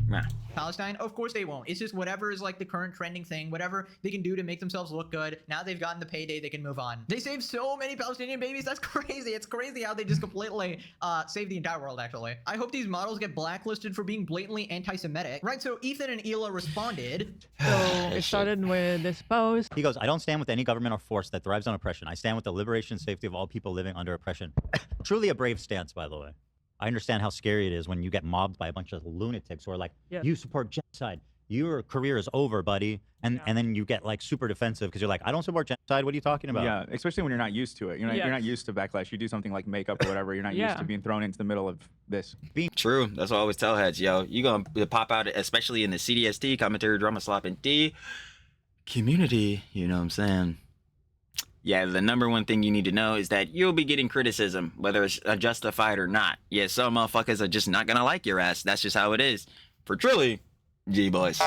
nah. Palestine. Of course they won't. It's just whatever is like the current trending thing, whatever they can do to make themselves look good. Now they've gotten the payday, they can move on. They saved so many Palestinian babies. That's crazy. It's crazy how they just completely saved the entire world, actually. I hope these models get blacklisted for being blatantly anti-Semitic. Right, so Ethan and Hila responded. So it started with this post. He goes, I don't stand with any government or force that thrives on oppression. I stand with the liberation and safety of all people living under oppression. Truly a brave stance, by the way. I understand how scary it is when you get mobbed by a bunch of lunatics who are like, you support genocide. Your career is over, buddy. And then you get like super defensive because you're like, I don't support genocide. What are you talking about? Yeah, especially when you're not used to it. You're not used to backlash. You do something like makeup or whatever. You're not used to being thrown into the middle of this. True. That's what I always tell heads, yo. You gonna pop out, especially in the CDST, commentary, drama, slop, and D community. You know what I'm saying? Yeah, the number one thing you need to know is that you'll be getting criticism, whether it's justified or not. Yeah, some motherfuckers are just not gonna like your ass. That's just how it is. For Trilly, G-boys,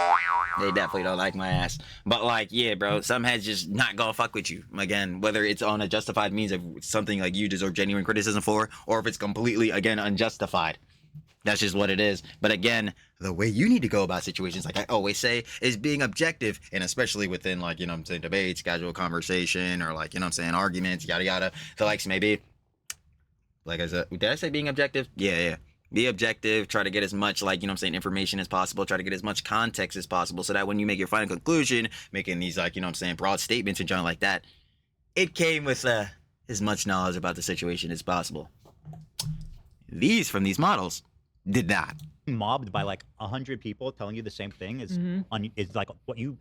they definitely don't like my ass. But like, yeah, bro, some heads just not gonna fuck with you. Again, whether it's on a justified means of something like you deserve genuine criticism for, or if it's completely, again, unjustified. That's just what it is. But again, the way you need to go about situations, like I always say, is being objective. And especially within, like, you know what I'm saying, debates, casual conversation, or like, you know what I'm saying, arguments, yada yada. The likes maybe. Like I said, did I say being objective? Yeah. Be objective. Try to get as much, like, you know what I'm saying, information as possible. Try to get as much context as possible so that when you make your final conclusion, making these, like, you know what I'm saying, broad statements and something like that, it came with as much knowledge about the situation as possible. These from these models did not. Mobbed by like 100 people telling you the same thing is is like what you.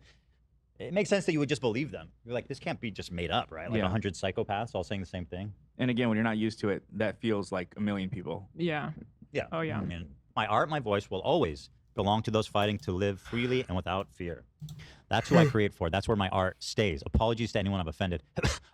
It makes sense that you would just believe them. You're like, this can't be just made up, right? Like 100 psychopaths all saying the same thing. And again, when you're not used to it, that feels like a million people. Yeah. Oh yeah. I mean, my art, my voice will always belong to those fighting to live freely and without fear. That's who I create for. That's where my art stays. Apologies to anyone I've offended.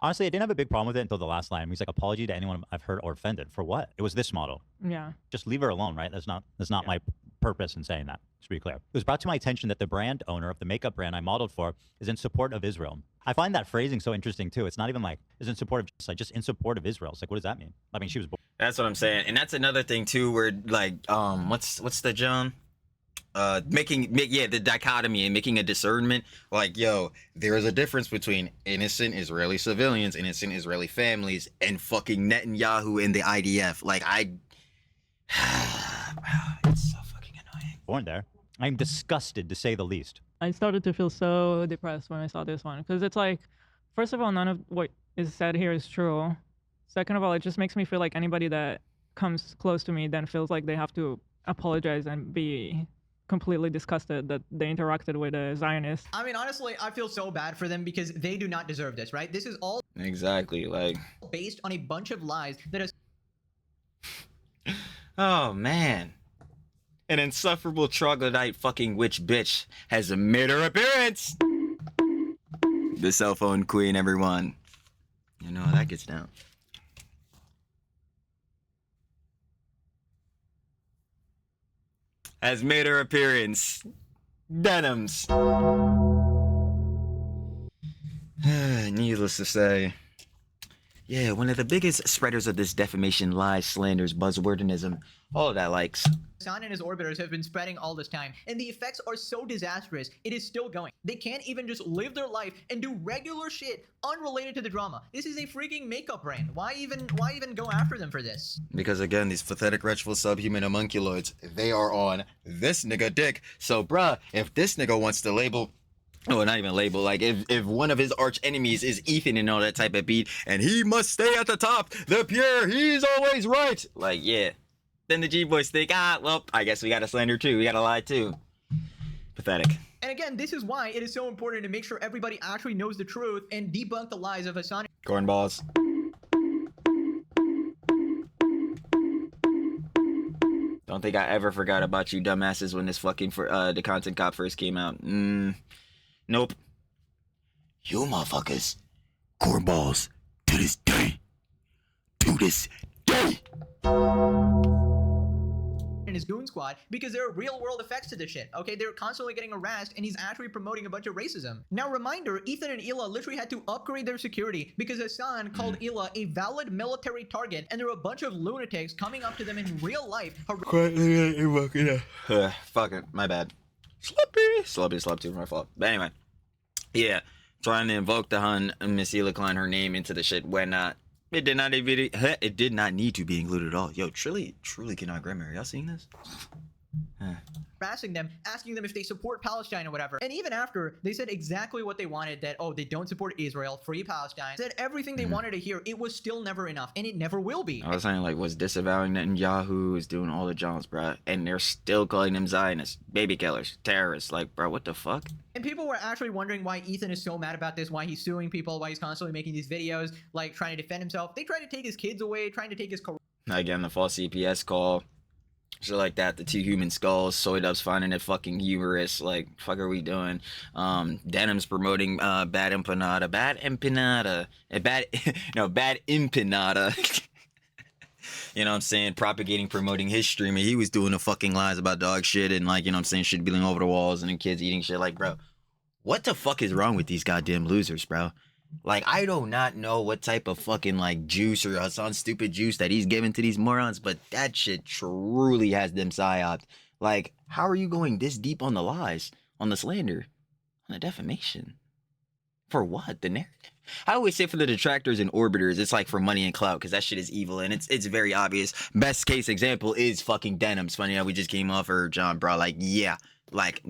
Honestly, I didn't have a big problem with it until the last line. He's like, apology to anyone I've hurt or offended. For what? It was this model. Yeah. Just leave her alone, right? That's not my purpose in saying that, to be clear. It was brought to my attention that the brand owner of the makeup brand I modeled for is in support of Israel. I find that phrasing so interesting too. It's not even like, is in support of genocide, just in support of Israel. It's like, what does that mean? I mean, she was born. That's what I'm saying. And that's another thing too, where like, what's the John? The dichotomy and making a discernment. Like, yo, there is a difference between innocent Israeli civilians, innocent Israeli families, and fucking Netanyahu and the IDF. Like, it's so fucking annoying. Born there. I'm disgusted, to say the least. I started to feel so depressed when I saw this one because it's like, first of all, none of what is said here is true. Second of all, it just makes me feel like anybody that comes close to me then feels like they have to apologize and be completely disgusted that they interacted with a Zionist. I mean, honestly, I feel so bad for them because they do not deserve this, right? This is all exactly like based on a bunch of lies that is. Oh man, an insufferable troglodyte fucking witch bitch has made her appearance. The cell phone queen, everyone. You know how that gets down. Has made her appearance. Denims. Needless to say. Yeah, one of the biggest spreaders of this defamation, lies, slanders, buzzwordinism, all of that likes. Hasan and his orbiters have been spreading all this time, and the effects are so disastrous, it is still going. They can't even just live their life and do regular shit unrelated to the drama. This is a freaking makeup brand. Why even go after them for this? Because again, these pathetic, wretchful, subhuman homunculoids, they are on this nigga dick. So bruh, if this nigga wants to label, oh, not even label, like if one of his arch enemies is Ethan and all that type of beat, and he must stay at the top, the pure, he's always right. Like, yeah. Then the G-boys think, well, I guess we gotta slander too, we gotta lie too. Pathetic. And again, this is why it is so important to make sure everybody actually knows the truth and debunk the lies of Hasan. Cornballs. Don't think I ever forgot about you dumbasses when this fucking the content cop first came out. Nope. You motherfuckers. Cornballs. To this day. To this day. And his goon squad because there are real world effects to this shit. Okay, they're constantly getting harassed and he's actually promoting a bunch of racism. Now reminder, Ethan and Hila literally had to upgrade their security because Hasan called Hila a valid military target and there were a bunch of lunatics coming up to them in real life. Fuck it, my bad. Sloppy, my fault. But anyway, yeah, trying to invoke the Hun and Miss Hila Klein her name into the shit when it did not need to be included at all. Yo, truly cannot grammar. Y'all seeing this? Harassing them, asking them if they support Palestine or whatever. And even after, they said exactly what they wanted, that, oh, they don't support Israel, free Palestine. Said everything they wanted to hear. It was still never enough, and it never will be. I was saying, like, was disavowing Netanyahu, is doing all the jobs, bro. And they're still calling them Zionists, baby killers, terrorists. Like, bro, what the fuck? And people were actually wondering why Ethan is so mad about this, why he's suing people, why he's constantly making these videos, like, trying to defend himself. They tried to take his kids away, trying to take his career. Again, the false CPS call. Shit like that, the 2 human skulls, Soy Dub's finding it fucking humorous. Like, fuck are we doing? Denim's promoting bad empanada. Bad empanada. You know what I'm saying? Propagating, promoting his stream. And he was doing the fucking lies about dog shit and, like, you know what I'm saying, shit being over the walls and the kids eating shit. Like, bro, what the fuck is wrong with these goddamn losers, bro? Like, I do not know what type of fucking, like, juice or Hasan stupid juice that he's giving to these morons, but that shit truly has them psyoped. Like, how are you going this deep on the lies, on the slander, on the defamation? For what? The narrative? I always say for the detractors and orbiters, it's like for money and clout, because that shit is evil, and it's very obvious. Best case example is fucking Denim's. Funny how we just came off her, John, bro. Like, yeah. Like,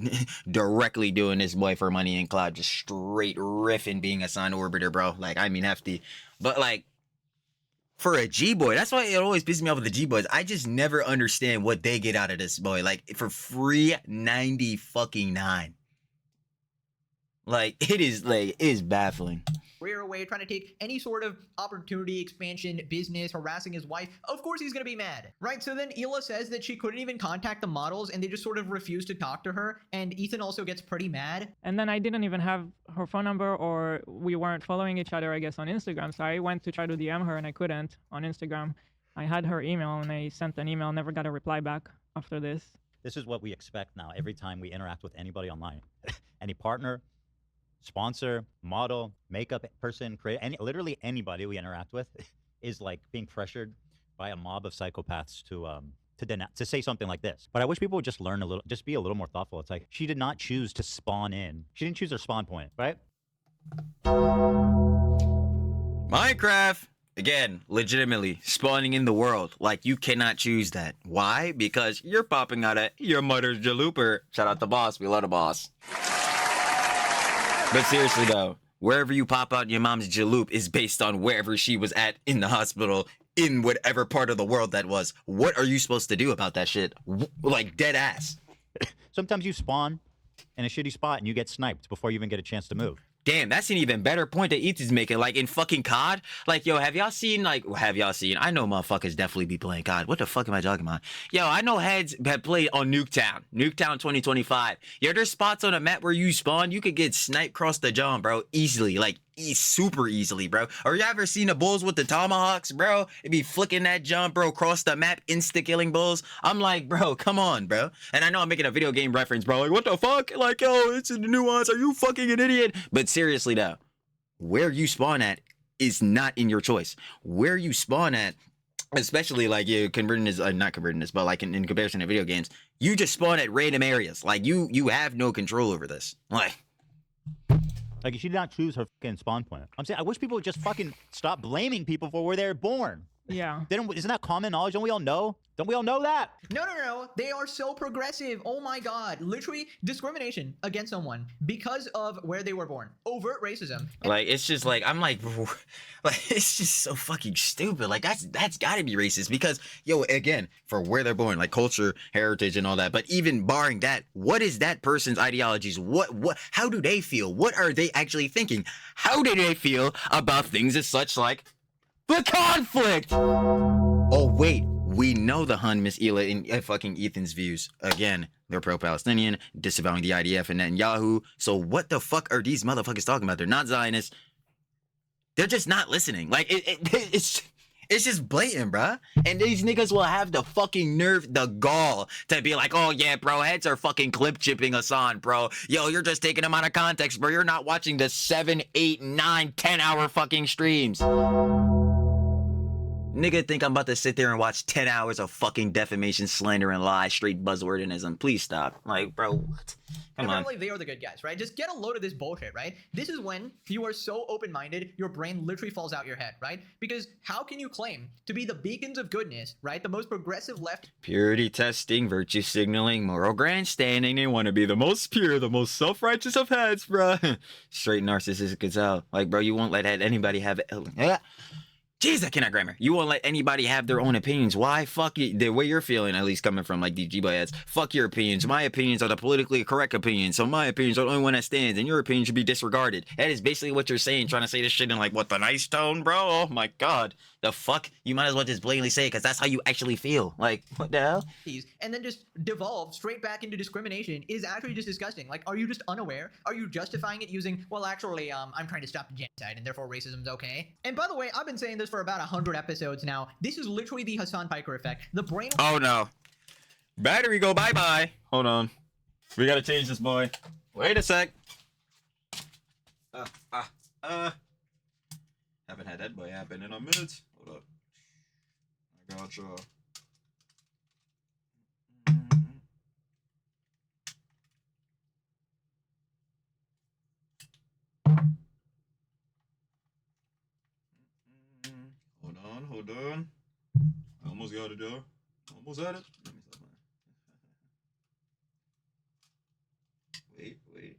directly doing this boy for money and clout, just straight riffing being a sign orbiter, bro. Like, I mean, hefty. But, like, for a G-boy, that's why it always pisses me off with the G-boys. I just never understand what they get out of this boy. Like, for free 90 fucking 9. Like, it is baffling. Career away, trying to take any sort of opportunity, expansion, business, harassing his wife. Of course he's gonna be mad, right? So then Hila says that she couldn't even contact the models and they just sort of refused to talk to her. And Ethan also gets pretty mad. And then I didn't even have her phone number, or we weren't following each other, I guess, on Instagram. So I went to try to DM her and I couldn't on Instagram. I had her email and I sent an email, never got a reply back after this. This is what we expect now every time we interact with anybody online. Any partner, sponsor, model, makeup person, literally anybody we interact with is like being pressured by a mob of psychopaths to say something like this. But I wish people would just learn just be a little more thoughtful. It's like, she did not choose to spawn in. She didn't choose her spawn point, right? Minecraft, again, legitimately spawning in the world. Like, you cannot choose that. Why? Because you're popping out of your mother's jalooper. Shout out the boss. We love the boss. But seriously though, wherever you pop out your mom's jaloop is based on wherever she was at in the hospital, in whatever part of the world that was. What are you supposed to do about that shit? Like, dead ass. Sometimes you spawn in a shitty spot and you get sniped before you even get a chance to move. Damn, that's an even better point that Ethan's making. Like, in fucking COD, like, yo, have y'all seen? I know motherfuckers definitely be playing COD. What the fuck am I talking about? Yo, I know heads have played on Nuketown 2025. Yo, there's spots on a map where you spawn, you could get sniped across the jaw, bro, easily. Like, super easily, bro. Or you ever seen the bulls with the tomahawks, bro? It be flicking that jump, bro, across the map, insta-killing bulls. I'm like, bro, come on, bro. And I know I'm making a video game reference, bro. Like, what the fuck? Like, yo, it's in the nuance. Are you fucking an idiot? But seriously, though, where you spawn at is not in your choice. Where you spawn at, especially, like, you converting this, not converting this, but, like, in comparison to video games, you just spawn at random areas. Like, you have no control over this. Like, she did not choose her fucking spawn point. I'm saying, I wish people would just fucking stop blaming people for where they're born. Yeah. Isn't that common knowledge? Don't we all know? Don't we all know that? No. They are so progressive. Oh my god. Literally discrimination against someone because of where they were born. Overt racism. Like, it's just like, I'm like, it's just so fucking stupid. Like, that's gotta be racist because, yo, again, for where they're born, like culture, heritage, and all that. But even barring that, what is that person's ideologies? How do they feel? What are they actually thinking? How do they feel about things as such like the conflict? Oh, wait. We know the Hun Miss Hila in fucking Ethan's views. Again, they're pro-Palestinian, disavowing the IDF and Netanyahu. So what the fuck are these motherfuckers talking about? They're not Zionists. They're just not listening. Like, it's just blatant, bruh. And these niggas will have the fucking nerve, the gall to be like, oh yeah, bro, heads are fucking clip chipping Hasan, bro. Yo, you're just taking them out of context, bro. You're not watching the 7, 8, 9, 10-hour fucking streams. Nigga think I'm about to sit there and watch 10 hours of fucking defamation, slander, and lies, straight buzzwordism. Please stop. Like, bro, what? Come on. Apparently they are the good guys, right? Just get a load of this bullshit, right? This is when you are so open-minded, your brain literally falls out your head, right? Because how can you claim to be the beacons of goodness, right? The most progressive left. Purity testing, virtue signaling, moral grandstanding. They want to be the most pure, the most self-righteous of heads, bro. Straight narcissistic as hell. Like, bro, you won't let anybody have it. Jeez, I cannot grammar. You won't let anybody have their own opinions. Why? Fuck it. The way you're feeling, at least coming from like these G-boy heads. Fuck your opinions. My opinions are the politically correct opinions. So my opinions are the only one that stands, and your opinion should be disregarded. That is basically what you're saying, trying to say this shit in like, what, the nice tone, bro? Oh my god. The fuck? You might as well just blatantly say it, because that's how you actually feel. Like, what the hell? And then just devolve straight back into discrimination is actually just disgusting. Like, are you just unaware? Are you justifying it using, well, actually, I'm trying to stop the genocide, and therefore racism's okay? And by the way, I've been saying this for about 100 episodes now. This is literally the Hasan Piker effect. The brain. Oh no. Battery go bye-bye. Hold on. We gotta change this, boy. Wait a sec. Haven't had that boy happen in a minute. Hold up. I got you. Hold on. I almost got it, though. Almost had it. Let me stop mine. Wait.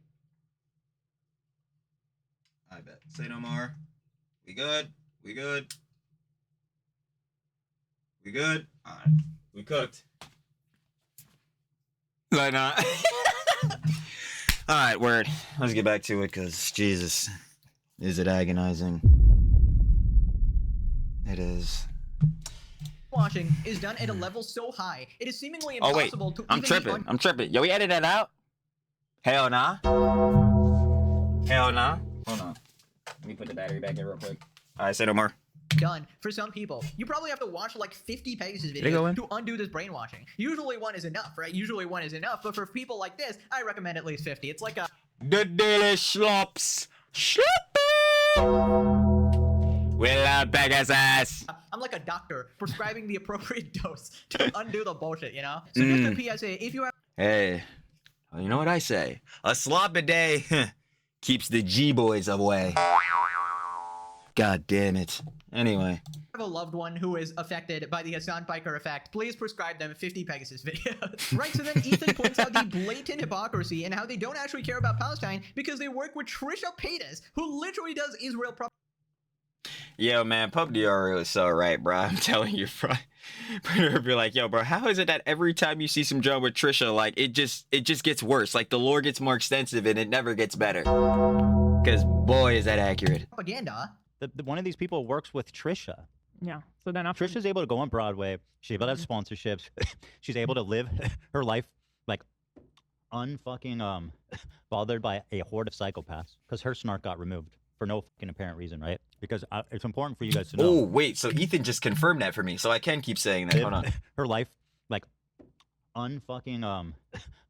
I bet. Say no more. We good? Alright. We cooked. Like not. Alright, word. Let's get back to it, because, Jesus. Is it agonizing? It is. Washing is done at a level so high, it is seemingly impossible to. I'm tripping. Yo, we edit that out? Hell nah. Hold on. Let me put the battery back in real quick. Alright, say no more. Done for some people. You probably have to watch like 50 Pegasus videos to undo this brainwashing. Usually one is enough, right? But for people like this, I recommend at least 50. It's like a the daily slops. Will Pegasus. I'm like a doctor prescribing the appropriate dose to undo the bullshit, you know? So just a PSA, if you have. Hey, well, you know what I say? A slop a day keeps the G-boys away. God damn it. Anyway. Have a loved one who is affected by the Hasan Piker effect, please prescribe them 50 Pegasus videos. Right, so then Ethan points out the blatant hypocrisy and how they don't actually care about Palestine because they work with Trisha Paytas, who literally does Israel propaganda. Yo, man, Pub DRO is so right, bro. I'm telling you, bro. Be like, yo, bro, how is it that every time you see some drama with Trisha, like, it just gets worse? Like, the lore gets more extensive and it never gets better. Because, boy, is that accurate. Propaganda. One of these people works with Trisha. Yeah. So then after Trisha's able to go on Broadway. She's able to have sponsorships. She's able to live her life like unfucking bothered by a horde of psychopaths because her snark got removed for no fucking apparent reason, right? Because it's important for you guys to know. Oh, wait. So Ethan just confirmed that for me, so I can keep saying that. Hold on. Her life, like, unfucking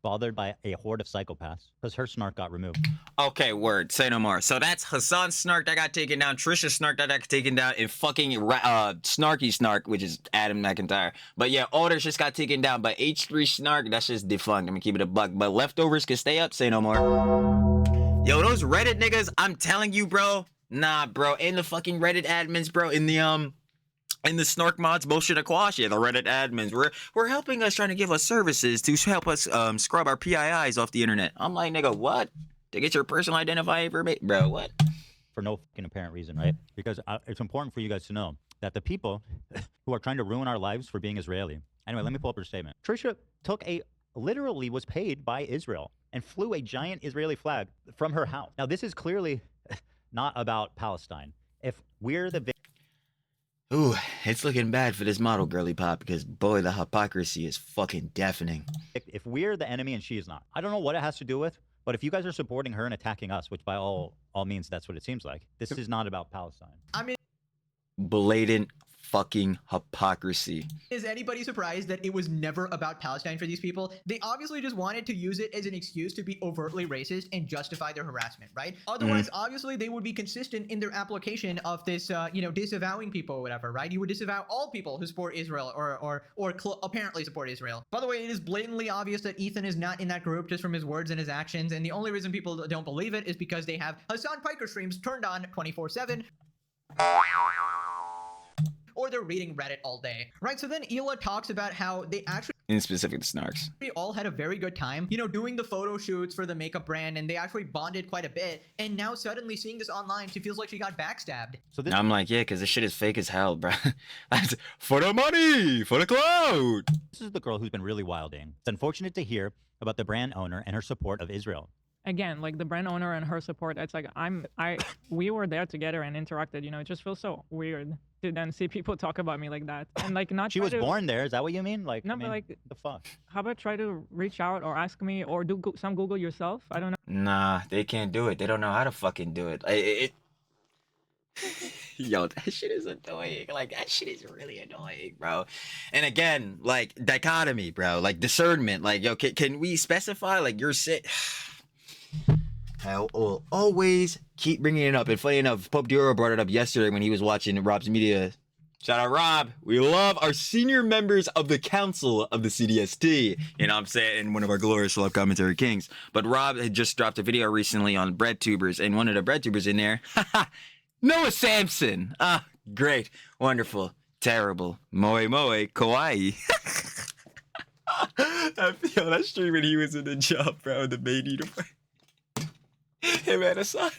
bothered by a horde of psychopaths because her snark got removed. Okay, word. Say no more. So that's Hasan's snark that got taken down, Trisha's snark that got taken down, and fucking Snarky Snark, which is Adam McIntyre. But yeah, Alders just got taken down, but H3 Snark, that's just defunct. I'm gonna keep it a buck. But leftovers can stay up. Say no more. Yo, those Reddit niggas, I'm telling you, bro. Nah, bro. And the fucking Reddit admins, bro. In the And the Snark mods motion to quash it. The Reddit admins we're helping us, trying to give us services to help us scrub our PIIs off the internet. I'm like, nigga, what? To get your personal identifying information, bro? What? For no fucking apparent reason, right? Because it's important for you guys to know that the people who are trying to ruin our lives for being Israeli. Anyway, let me pull up her statement. Trisha literally was paid by Israel and flew a giant Israeli flag from her house. Now, this is clearly not about Palestine. If we're the Ooh, it's looking bad for this model, girly pop, because boy, the hypocrisy is fucking deafening. If we're the enemy and she is not, I don't know what it has to do with, but if you guys are supporting her and attacking us, which by all means, that's what it seems like, this is not about Palestine. I mean, blatant fucking hypocrisy. Is anybody surprised that it was never about Palestine for these people? They obviously just wanted to use it as an excuse to be overtly racist and justify their harassment, right? Otherwise, obviously, they would be consistent in their application of this, disavowing people or whatever, right? You would disavow all people who support Israel or apparently support Israel. By the way, it is blatantly obvious that Ethan is not in that group just from his words and his actions, and the only reason people don't believe it is because they have Hasan Piker streams turned on 24/7. Or they're reading Reddit all day, right? So then Hila talks about how they actually, in specific, the Snarks, all had a very good time, doing the photo shoots for the makeup brand, and they actually bonded quite a bit. And now suddenly seeing this online, she feels like she got backstabbed. So this, I'm like, yeah, because this shit is fake as hell, bro. For the money, for the clout. this is the girl who's been really wilding. It's unfortunate to hear about the brand owner and her support of Israel. Again, like the brand owner and her support, it's like we were there together and interacted, it just feels so weird to then see people talk about me like that. And like not She was born there, is that what you mean? Like, no, I mean, but like, the fuck? how about try to reach out or ask me or do some Google yourself? I don't know. Nah, they can't do it. They don't know how to fucking do it. Yo, that shit is annoying. Like, that shit is really annoying, bro. And again, like, dichotomy, bro. Like, discernment. Like, yo, can we specify, like, you're sick? I will always keep bringing it up. And funny enough, Pope Dioro brought it up yesterday when he was watching Rob's media. Shout out, Rob. We love our senior members of the council of the CDST. You know what I'm saying? One of our glorious love commentary kings. But Rob had just dropped a video recently on bread tubers. And one of the bread tubers in there, Noah Samson. Ah, great. Wonderful. Terrible. Moe moe. Kawaii. Yo, that stream when he was in the job, bro. The main eater. Hey, man, that's not...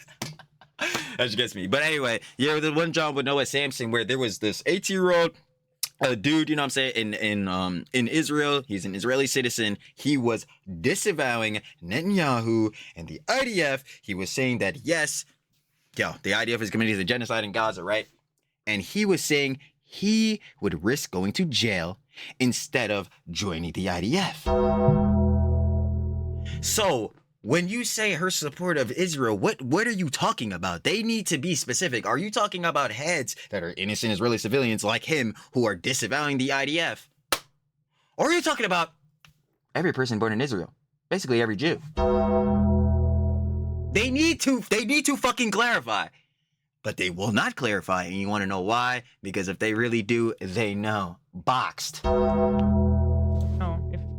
That just gets me. But anyway, yeah, the one job with Noah Samson where there was this 18-year-old dude, you know what I'm saying, in Israel. He's an Israeli citizen. He was disavowing Netanyahu and the IDF. He was saying that, yes, the IDF is committing a genocide in Gaza, right? And he was saying he would risk going to jail instead of joining the IDF. So, when you say her support of Israel, what are you talking about? They need to be specific. Are you talking about heads that are innocent Israeli civilians like him who are disavowing the IDF? Or are you talking about every person born in Israel? Basically every Jew. They need to fucking clarify. But they will not clarify, and you want to know why? Because if they really do, they know. Boxed. No,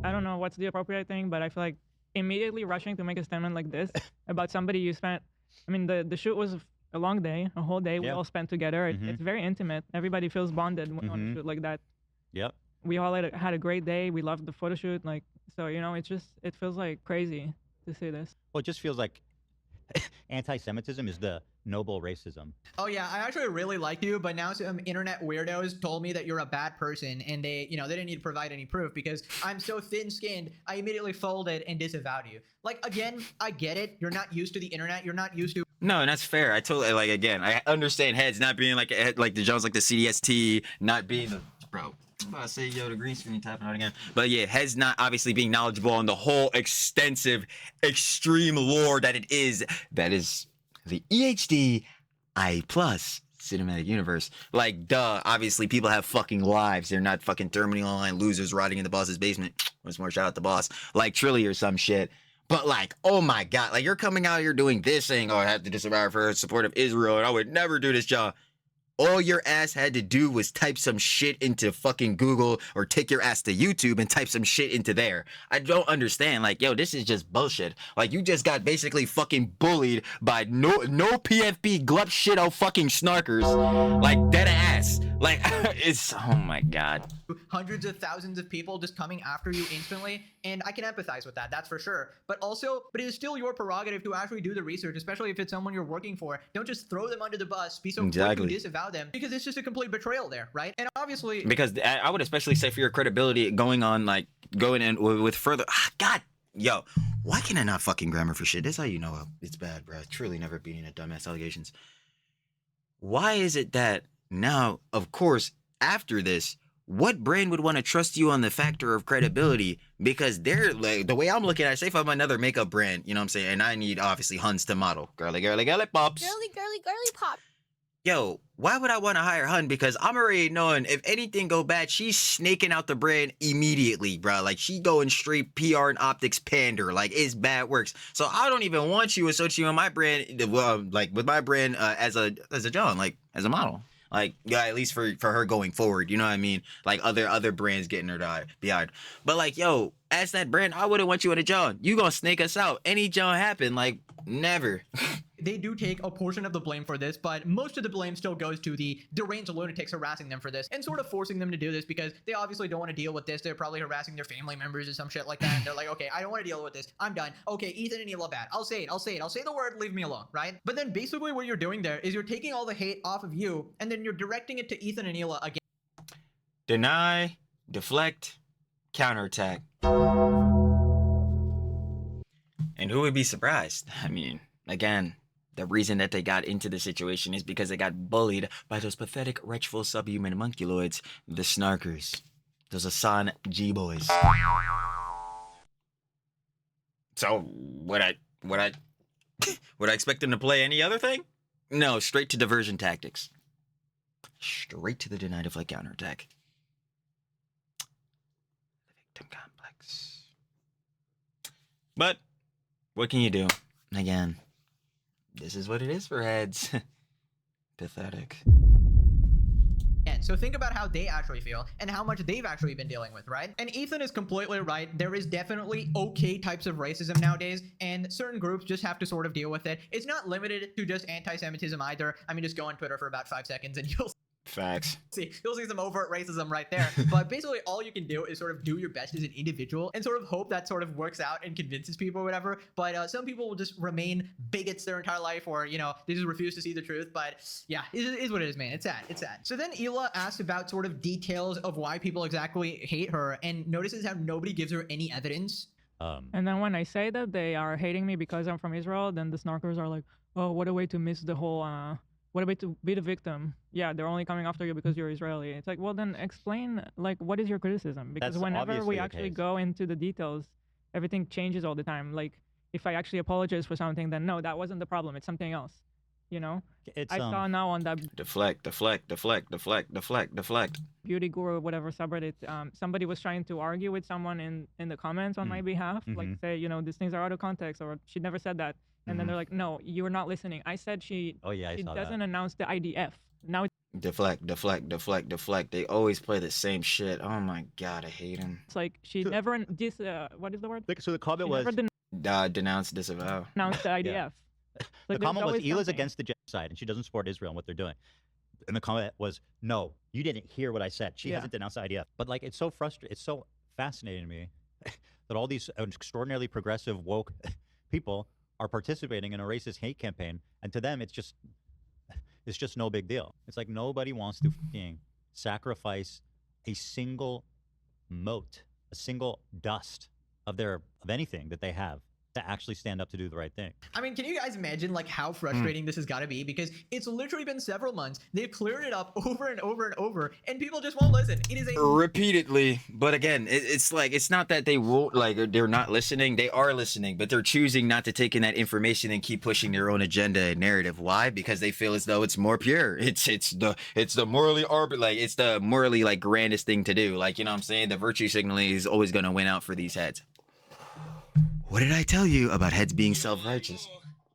I don't know what's the appropriate thing, but I feel like immediately rushing to make a statement like this about somebody you spent, I mean, the shoot was a long day, a whole day we all spent together. It's very intimate. Everybody feels bonded on a shoot like that. Yep. We all had a great day. We loved the photo shoot. Like, so, it feels like crazy to say this. Well, it just feels like anti-Semitism is the noble racism. Oh yeah, I actually really like you, but now some internet weirdos told me that you're a bad person, and they didn't need to provide any proof because I'm so thin-skinned. I immediately folded and disavowed you. Like, again, I get it. You're not used to the internet. You're not used to. No, and that's fair. I totally, like, again, I understand heads not being like the Jones, like the CDST, not being the bro. I'm about to say, yo, the green screen tapping out again. But yeah, heads not obviously being knowledgeable on the whole extensive, extreme lore that it is. That is the EHD I plus cinematic universe. Like, duh. Obviously, people have fucking lives. They're not fucking terminally online losers rotting in the boss's basement. Once more, shout out the boss. Like Trilly or some shit. But like, oh my god, like you're coming out here doing this thing. Oh, I have to disavow for support of Israel, and I would never do this job. All your ass had to do was type some shit into fucking Google or take your ass to YouTube and type some shit into there. I don't understand. Like, yo, this is just bullshit. Like, you just got basically fucking bullied by no PFP glup shit fucking snarkers. Like, dead ass. Like, it's, oh my God. Hundreds of thousands of people just coming after you instantly, and I can empathize with that, that's for sure. But it is still your prerogative to actually do the research, especially if it's someone you're working for. Don't just throw them under the bus, be so quick to disavow them, because it's just a complete betrayal there, right? And obviously, because I would especially say for your credibility going in with further, God, yo, why can I not fucking grammar for shit? That's how you know it's bad, bro. Truly never beating at dumbass allegations. Why is it that now, of course, after this, what brand would want to trust you on the factor of credibility? Because they're like, the way I'm looking at it, say if I'm another makeup brand, you know what I'm saying? And I need obviously Huns to model. Girly pops. Girly pop. Yo, why would I want to hire Hun? Because I'm already knowing if anything go bad, she's snaking out the brand immediately, bro. Like, she going straight PR and optics pander. Like, it's bad works. So I don't even want you associating with my brand, with my brand as a John, like as a model. Like, yeah, at least for her going forward, you know what I mean? Like other brands getting her behind. But like, yo, as that brand, I wouldn't want you in a John. You gonna snake us out. Any John happen, like, never. They do take a portion of the blame for this, but most of the blame still goes to the deranged lunatics harassing them for this and sort of forcing them to do this because they obviously don't want to deal with this. They're probably harassing their family members or some shit like that. And they're like, okay, I don't want to deal with this. I'm done. Okay, Ethan and Hila bad. I'll say it. I'll say the word, leave me alone, right? But then basically what you're doing there is you're taking all the hate off of you and then you're directing it to Ethan and Hila again. Deny, deflect, counterattack. And who would be surprised? I mean, again, the reason that they got into the situation is because they got bullied by those pathetic, wretchful, subhuman monkeloids, the snarkers. Those Hasan G-boys. So, would I expect them to play any other thing? No, straight to diversion tactics. Straight to the deny, deflect, counterattack. The victim complex. But what can you do? Again, this is what it is for heads. Pathetic. And so think about how they actually feel and how much they've actually been dealing with, right? And Ethan is completely right. There is definitely okay types of racism nowadays, and certain groups just have to sort of deal with it. It's not limited to just anti-Semitism either. I mean, just go on Twitter for about 5 seconds and you'll Facts. You'll see some overt racism right there. But basically all you can do is sort of do your best as an individual and sort of hope that sort of works out and convinces people or whatever. But some people will just remain bigots their entire life, or, you know, they just refuse to see the truth. But yeah, it is what it is, man. It's sad. It's sad. So then Hila asked about sort of details of why people exactly hate her and notices how nobody gives her any evidence. And then when I say that they are hating me because I'm from Israel, then the snarkers are like, oh, what a way to miss the whole what a way to be the victim. Yeah, they're only coming after you because you're Israeli. It's like, well, then explain, like, what is your criticism? Because That's whenever we obviously the actually case. go into the details, everything changes all the time. Like, if I actually apologize for something, then no, that wasn't the problem. It's something else. You know? It's I saw now on that Deflect. beauty guru or whatever subreddit, somebody was trying to argue with someone in the comments on my behalf, like say, you know, these things are out of context, or she never said that. And then they're like, no, you're not listening. I said she doesn't announce the IDF. Now Deflect. They always play the same shit. Oh my God, I hate him. it's like she never, what is the word? So the comment She was never Denounce, disavow. denounced the IDF. the Like, there's comment was always Hila's something. against the genocide and she doesn't support Israel and what they're doing. And the comment was, no, you didn't hear what I said. She hasn't denounced the IDF. But like, it's so frustrating. It's so fascinating to me that all these extraordinarily progressive woke people are participating in a racist hate campaign, and to them it's just no big deal. It's like nobody wants to sacrifice a single mote, a single dust of anything that they have to actually stand up to do the right thing. I mean, can you guys imagine like how frustrating this has got to be? Because it's literally been several months. They've cleared it up over and over and over, and people just won't listen. It is a Repeatedly. But again, it's like, it's not that they won't, like, they're not listening. They are listening, but they're choosing not to take in that information and keep pushing their own agenda and narrative. Why? Because they feel as though it's more pure. It's the morally it's the morally like grandest thing to do. Like, you know what I'm saying? The virtue signaling is always going to win out for these heads. What did I tell you about heads being self-righteous?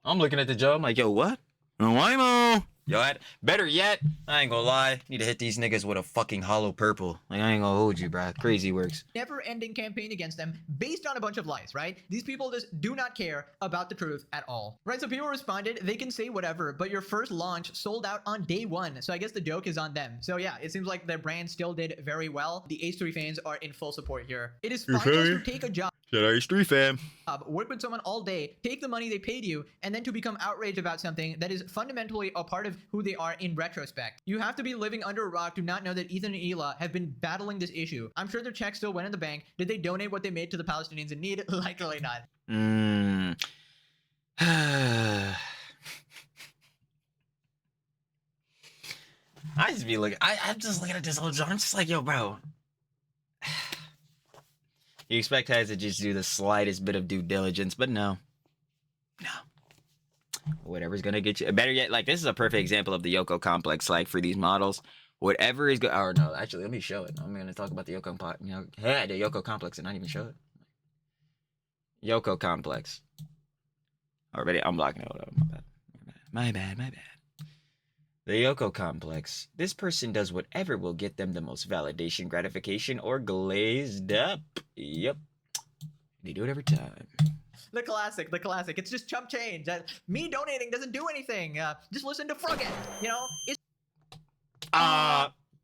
I'm looking at the job. I'm like, yo, what? Why, Mo? Yo, better yet, I ain't gonna lie. Need to hit these niggas with a fucking hollow purple. Like, I ain't gonna hold you, bruh. Crazy works. Never-ending campaign against them based on a bunch of lies, right? These people just do not care about the truth at all. Right, so people responded, they can say whatever, but your first launch sold out on day 1. So I guess the joke is on them. So yeah, it seems like their brand still did very well. The H3 fans are in full support here. It is fine to take a job. Shout out H3 fam. Work with someone all day, take the money they paid you, and then to become outraged about something that is fundamentally a part of who they are in retrospect. You have to be living under a rock to not know that Ethan and Hila have been battling this issue. I'm sure their checks still went in the bank. Did they donate what they made to the Palestinians in need? Likely not. I just be looking. I'm just looking at this whole genre. I'm just like, yo, bro. You expect Haz to just do the slightest bit of due diligence, but no. Whatever's gonna get you. Better yet, like, this is a perfect example of the Yoko complex. Like, for these models, whatever is good. Or no, actually, let me show it. I'm gonna talk about the Yoko the Yoko complex and not even show it. Yoko complex. Already, I'm blocking it. Hold up. My bad. The Yoko complex. This person does whatever will get them the most validation, gratification, or glazed up. Yep. They do it every time. The classic. It's just chump change. Me donating doesn't do anything. Just listen to Frogget. You know, it's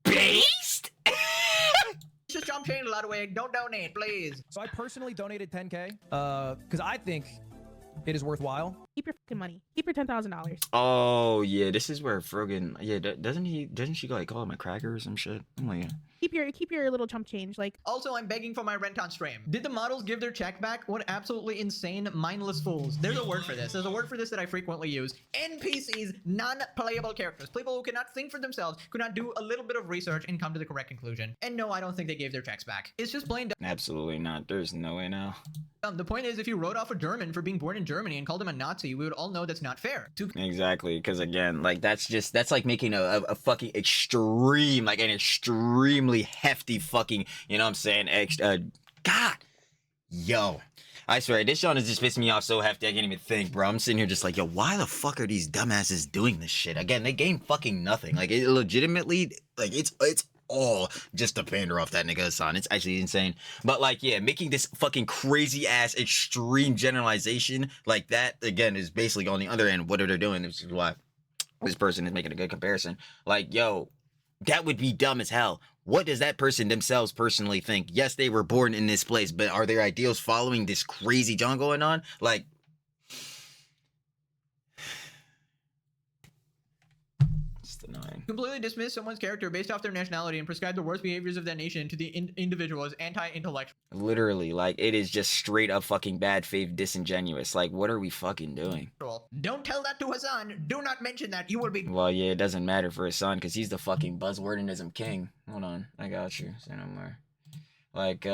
based? it's just chump change, Ludwig. Don't donate, please. So I personally donated 10K because I think it is worthwhile. Keep your fucking money. Keep your $10,000. Oh yeah, this is where Frogan. Yeah, doesn't she like call him a cracker or some shit? I'm like, Keep your little chump change. Like, also, I'm begging for my rent on stream. Did the models give their check back? What absolutely insane, mindless fools. There's a word for this. There's a word for this that I frequently use. NPCs, non-playable characters. People who cannot think for themselves, could not do a little bit of research and come to the correct conclusion. And no, I don't think they gave their checks back. It's just plain dumb. absolutely not. There's no way now. The point is, if you wrote off a German for being born in Germany and called him a Nazi, we would all know that's not fair. Exactly, because again, like, that's like making a fucking extreme, like an extremely hefty fucking, you know what I'm saying, God, yo, I swear, this Sean is just pissing me off so hefty I can't even think, bro. I'm sitting here just like, yo, why the fuck are these dumbasses doing this shit? Again, they gain fucking nothing. Like, it legitimately, like, it's all just to pander off that nigga Hasan. It's actually insane. But like, yeah, making this fucking crazy ass extreme generalization like that, again, is basically on the other end what they're doing. This is why this person is making a good comparison. Like, yo, that would be dumb as hell. What does that person themselves personally think? Yes, they were born in this place, but are their ideals following this crazy John going on? Like, completely dismiss someone's character based off their nationality and prescribe the worst behaviors of that nation to the individual as anti-intellectual. Literally, like, it is just straight up fucking bad faith disingenuous. Like, what are we fucking doing? Don't tell that to Hasan. Do not mention that. You will be. Well, yeah, it doesn't matter for Hasan because he's the fucking buzzwordinism king. Hold on, I got you. Say no more. Like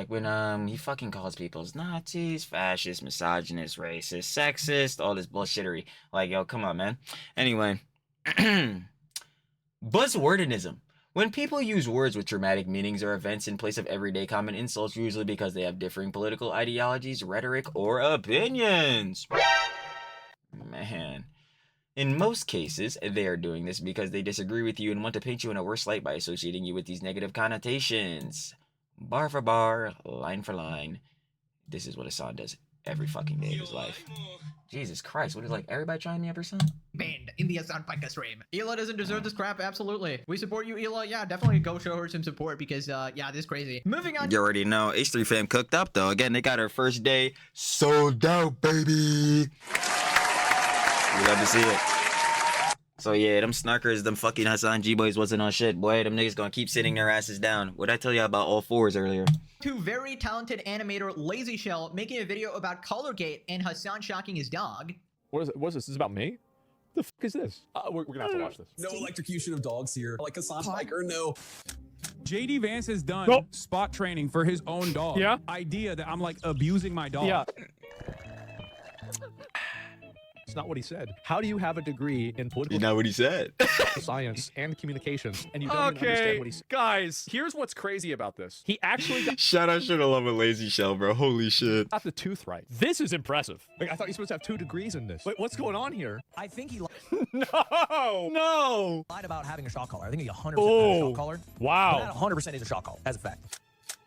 when he fucking calls people Nazis, fascist, misogynist, racist, sexist, all this bullshittery. Like, yo, come on, man. Anyway. Buzzwordinism. When people use words with dramatic meanings or events in place of everyday common insults, usually because they have differing political ideologies, rhetoric, or opinions. Man. In most cases, they are doing this because they disagree with you and want to paint you in a worse light by associating you with these negative connotations. Bar for bar, line for line. This is what Hasan does every fucking day of his life. Jesus Christ, what is, like, everybody trying me up or something? Banned in the Hasan podcast stream. Hila doesn't deserve this crap, absolutely. We support you, Hila. Yeah, definitely go show her some support because, yeah, this is crazy. Moving on. You already know, H3 fam cooked up, though. Again, they got her first day sold out, baby. We love to see it. So, yeah, them snarkers, them fucking Hasan G-boys wasn't on shit. Boy, them niggas gonna keep sitting their asses down. What'd I tell you about all fours earlier? To very talented animator Lazy Shell making a video about Colorgate and Hasan shocking his dog. What is it? What's this? This is about me? The fuck is this? We're gonna have to watch this. No electrocution of dogs here. Like Hasan Hiker, no. JD Vance has done spot training for his own dog. Yeah. Idea that I'm like abusing my dog. Yeah. not what he said. How do you have a degree in political You know what he said. science and communications, and you don't even understand what he said? Guys, here's what's crazy about this. He actually got Shout out, should have loved a lazy shell, bro. Holy shit. the tooth right. This is impressive. Like, I thought you're supposed to have 2 degrees in this. Wait, what's going on here? I think he No! lied about having a shock collar. I think he 100% had a Oh. shock collar. Wow. That 100% is a shock collar, as a fact.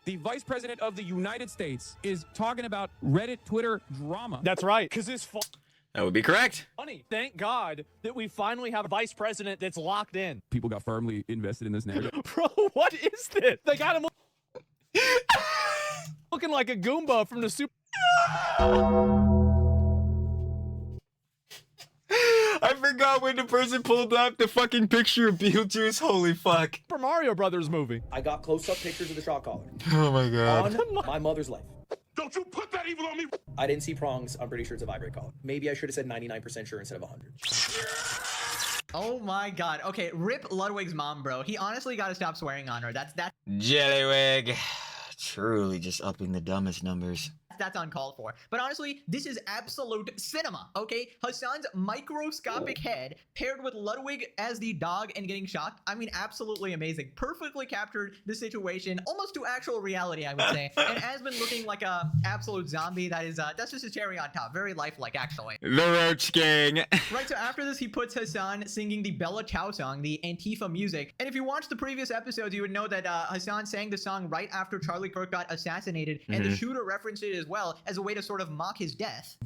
The vice president of the United States is talking about Reddit, Twitter drama. That's right. Because it's That would be correct. funny. Thank God that we finally have a vice president that's locked in. People got firmly invested in this narrative. Bro, what is this? They got him looking like a Goomba from the Super... I forgot when the person pulled up the fucking picture of Beetlejuice. Holy fuck. Super Mario Brothers movie. I got close-up pictures of the shock collar Oh my god. on my mother's life. Don't you put that evil on me! I didn't see prongs. I'm pretty sure it's a vibrate collar. Maybe I should have said 99% sure instead of 100. Oh my god. Okay, rip Ludwig's mom, bro. He honestly gotta stop swearing on her. That's Jellywig. Truly just upping the dumbest numbers. that's uncalled for. But honestly, this is absolute cinema, okay? Hasan's microscopic head paired with Ludwig as the dog and getting shocked. I mean, absolutely amazing. Perfectly captured the situation, almost to actual reality, I would say. And Asmon looking like a absolute zombie. That's just a cherry on top. Very lifelike, actually. The Roach Gang. Right, so after this, he puts Hasan singing the Bella Ciao song, the Antifa music. And if you watched the previous episodes, you would know that Hasan sang the song right after Charlie Kirk got assassinated, and the shooter referenced it as well as a way to sort of mock his death.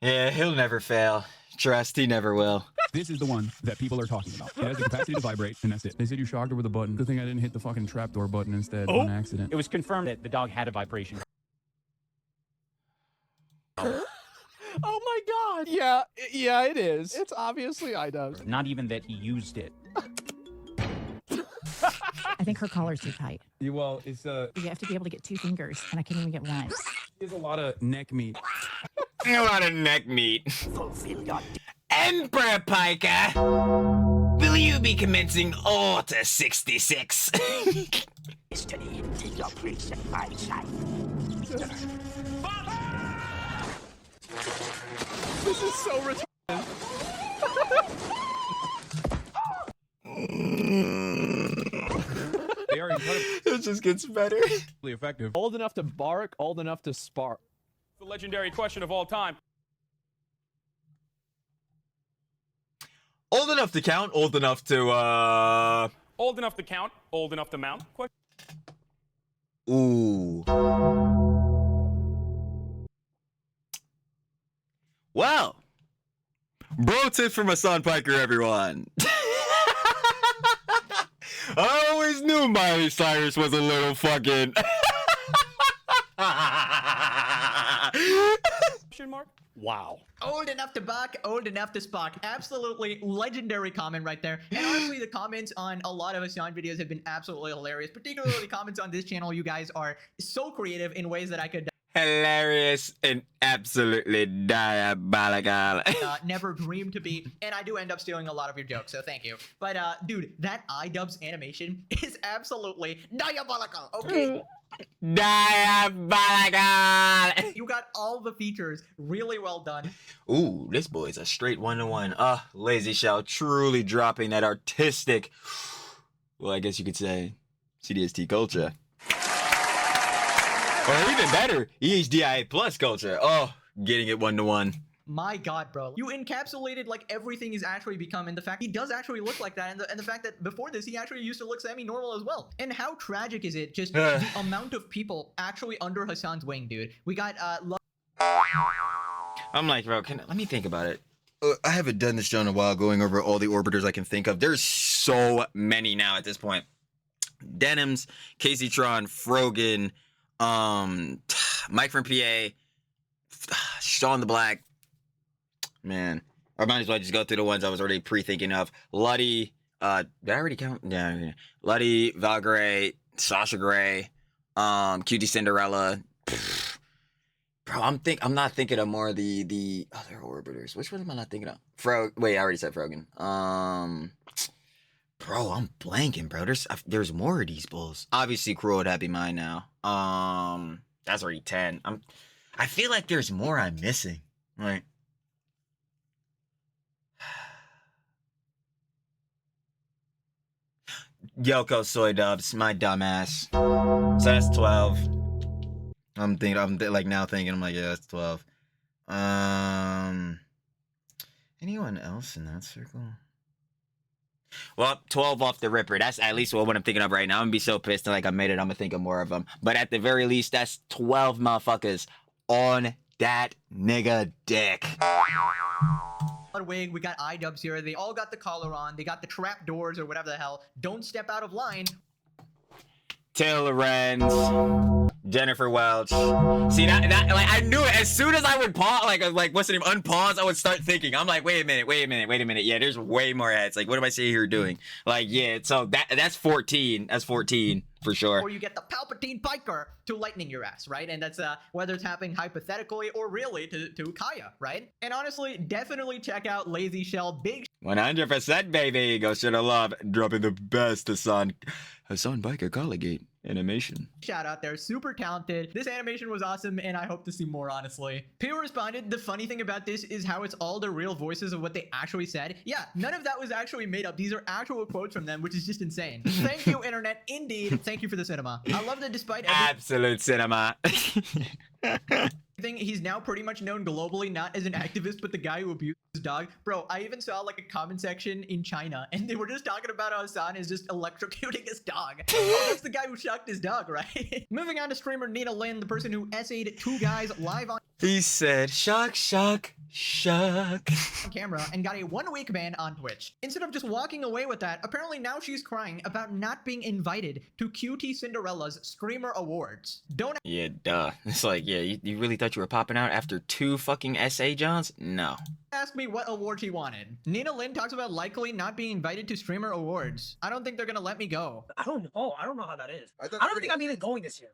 Yeah, he'll never fail. Trust, he never will. This is the one that people are talking about. It has the capacity to vibrate, and that's it. They said you shocked her with a button. Good thing I didn't hit the fucking trapdoor button instead on accident. It was confirmed that the dog had a vibration. Oh my god! Yeah, it is. It's obviously iDubbbz. Not even that he used it. I think her collar's too tight. Well, it's You have to be able to get 2 fingers, and I can't even get one. There's a lot of neck meat. A lot of neck meat. Emperor Piker, will you be commencing Order 66? History, take your place at my side. This is so retarded. They are incredibly It just gets better. effective. Old enough to bark, old enough to spark. The legendary question of all time. Old enough to count, old enough to, Old enough to count, old enough to mount? Question. Ooh. Well, bro tip from Hasan Piker, everyone. I always knew Miley Cyrus was a little fucking... Question mark? Wow. Old enough to buck, old enough to Spock. Absolutely legendary comment right there. And honestly, the comments on a lot of Hasan videos have been absolutely hilarious. Particularly the comments on this channel. You guys are so creative in ways that I could hilarious and absolutely diabolical. never dreamed to be. And I do end up stealing a lot of your jokes, so thank you. But dude, that iDubbbz animation is absolutely diabolical, okay? Diabolical! You got all the features really well done. Ooh, this boy's a straight 1-to-1. Lazy Shell truly dropping that artistic, well, I guess you could say, CDST culture. Or even better, EHDIA plus culture. Oh, getting it 1-to-1. My god, bro. You encapsulated like everything he's actually become, and the fact he does actually look like that, and the fact that before this he actually used to look semi-normal as well. And how tragic is it, just the amount of people actually under Hasan's wing, dude. We got I'm like, bro, let me think about it. I haven't done this show in a while, going over all the orbiters I can think of. There's so many now at this point. Denims, Casey Tron, Frogan, Mike from PA, Sean the Black. Man, I might as well just go through the ones I was already pre-thinking of. Luddy, did I already count? Yeah. Luddy, Valgray, Sasha Grey, QT Cinderella. Bro, I'm not thinking of more of the other orbiters. Which one am I not thinking of? Wait, I already said Frogan. Bro, I'm blanking, bro. There's more of these bulls. Obviously, Crow would have be mine now. That's already 10. I feel like there's more I'm missing. Like, Yoko Soy Dubs, my dumbass. So that's 12. I'm like now thinking, I'm like, yeah, that's 12. Anyone else in that circle? Well, 12 off the ripper. That's at least what I'm thinking of right now. I'm gonna be so pissed like I made it. I'm gonna think of more of them. But at the very least, that's 12 motherfuckers on that nigga dick. Wig, we got iDubbbz here. They all got the collar on. They got the trap doors or whatever the hell. Don't step out of line. Taylor Renz, Jennifer Welch. See that like I knew it as soon as I would pause, like what's the name, unpause, I would start thinking. I'm like, wait a minute. Yeah, there's way more heads. Like, what am I sitting here doing? Like, yeah, so that's 14. That's 14 for sure. Or you get the Palpatine Piker to lightning your ass, right? And that's whether it's happening hypothetically or really to Kaya, right? And honestly, definitely check out Lazy Shell. Big 100% baby. Go should have love dropping the best Hasan Biker Colligate animation. shout out there, super talented. This animation was awesome and I hope to see more, honestly. People responded, the funny thing about this is how it's all the real voices of what they actually said. Yeah, none of that was actually made up. These are actual quotes from them, which is just insane. Thank you, internet. Indeed, thank you for the cinema. I love that despite absolute cinema. He's now pretty much known globally, not as an activist, but the guy who abused his dog. Bro, I even saw like a comment section in China, and they were just talking about how Hasan is just electrocuting his dog. Oh, that's the guy who shocked his dog, right? Moving on to streamer Nina Lin, the person who essayed two guys live on He said, shock, shock, shock. camera and got a 1-week ban on Twitch. Instead of just walking away with that, apparently now she's crying about not being invited to QT Cinderella's Screamer Awards. Don't Yeah, duh. It's like, yeah, you really thought you were popping out after 2 fucking SA Johns? No. ask me what award she wanted. Nina Lin talks about likely not being invited to Streamer Awards. I don't think they're gonna let me go. I don't know. I don't know how that is. I don't think I'm even going this year.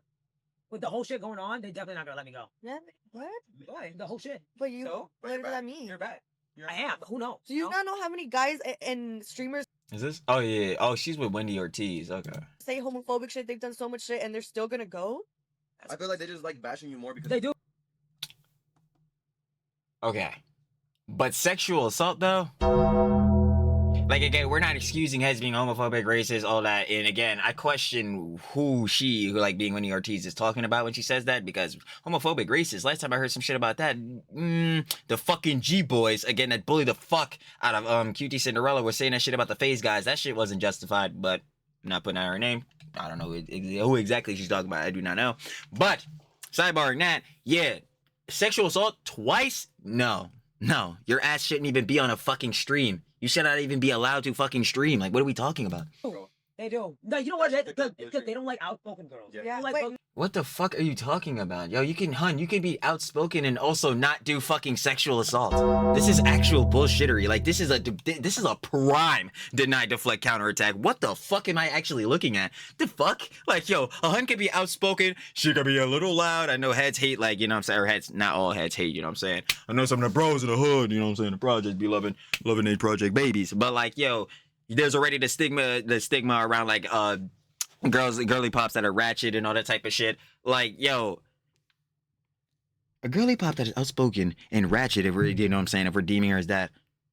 With the whole shit going on, they're definitely not gonna let me go. Yeah, what? Why? The whole shit. But you, what does that mean? You're back. I am. Who knows? Do you not know how many guys and streamers Is this? Oh, yeah. Oh, she's with Wendy Ortiz. Okay. say homophobic shit? They've done so much shit and they're still gonna go? I feel like they just like bashing you more because they do. Okay. But sexual assault, though? Like, again, we're not excusing heads being homophobic, racist, all that. And again, I question who like, being Wendy Ortiz is talking about when she says that, because homophobic, racist, last time I heard some shit about that, the fucking G-boys, again, that bully the fuck out of QT Cinderella were saying that shit about the phase guys. That shit wasn't justified, but I'm not putting out her name. I don't know who exactly she's talking about. I do not know. But, sidebarring that, yeah, sexual assault twice? No. No, your ass shouldn't even be on a fucking stream. You should not even be allowed to fucking stream. Like, what are we talking about? They do. No, you know what? They don't like outspoken girls. Yeah. What the fuck are you talking about? Yo, you can be outspoken and also not do fucking sexual assault. This is actual bullshittery. Like, this is a prime deny, deflect, counterattack. What the fuck am I actually looking at? The fuck? Like, yo, a hun can be outspoken. She can be a little loud. I know heads hate, like, you know what I'm saying? Or heads, not all heads hate, you know what I'm saying? I know some of the bros in the hood, you know what I'm saying? The project be loving they project babies. But, like, yo, there's already the stigma around, like, girly pops that are ratchet and all that type of shit. Like, yo, a girly pop that is outspoken and ratchet, if we're, you know what I'm saying, if we're deeming her as that,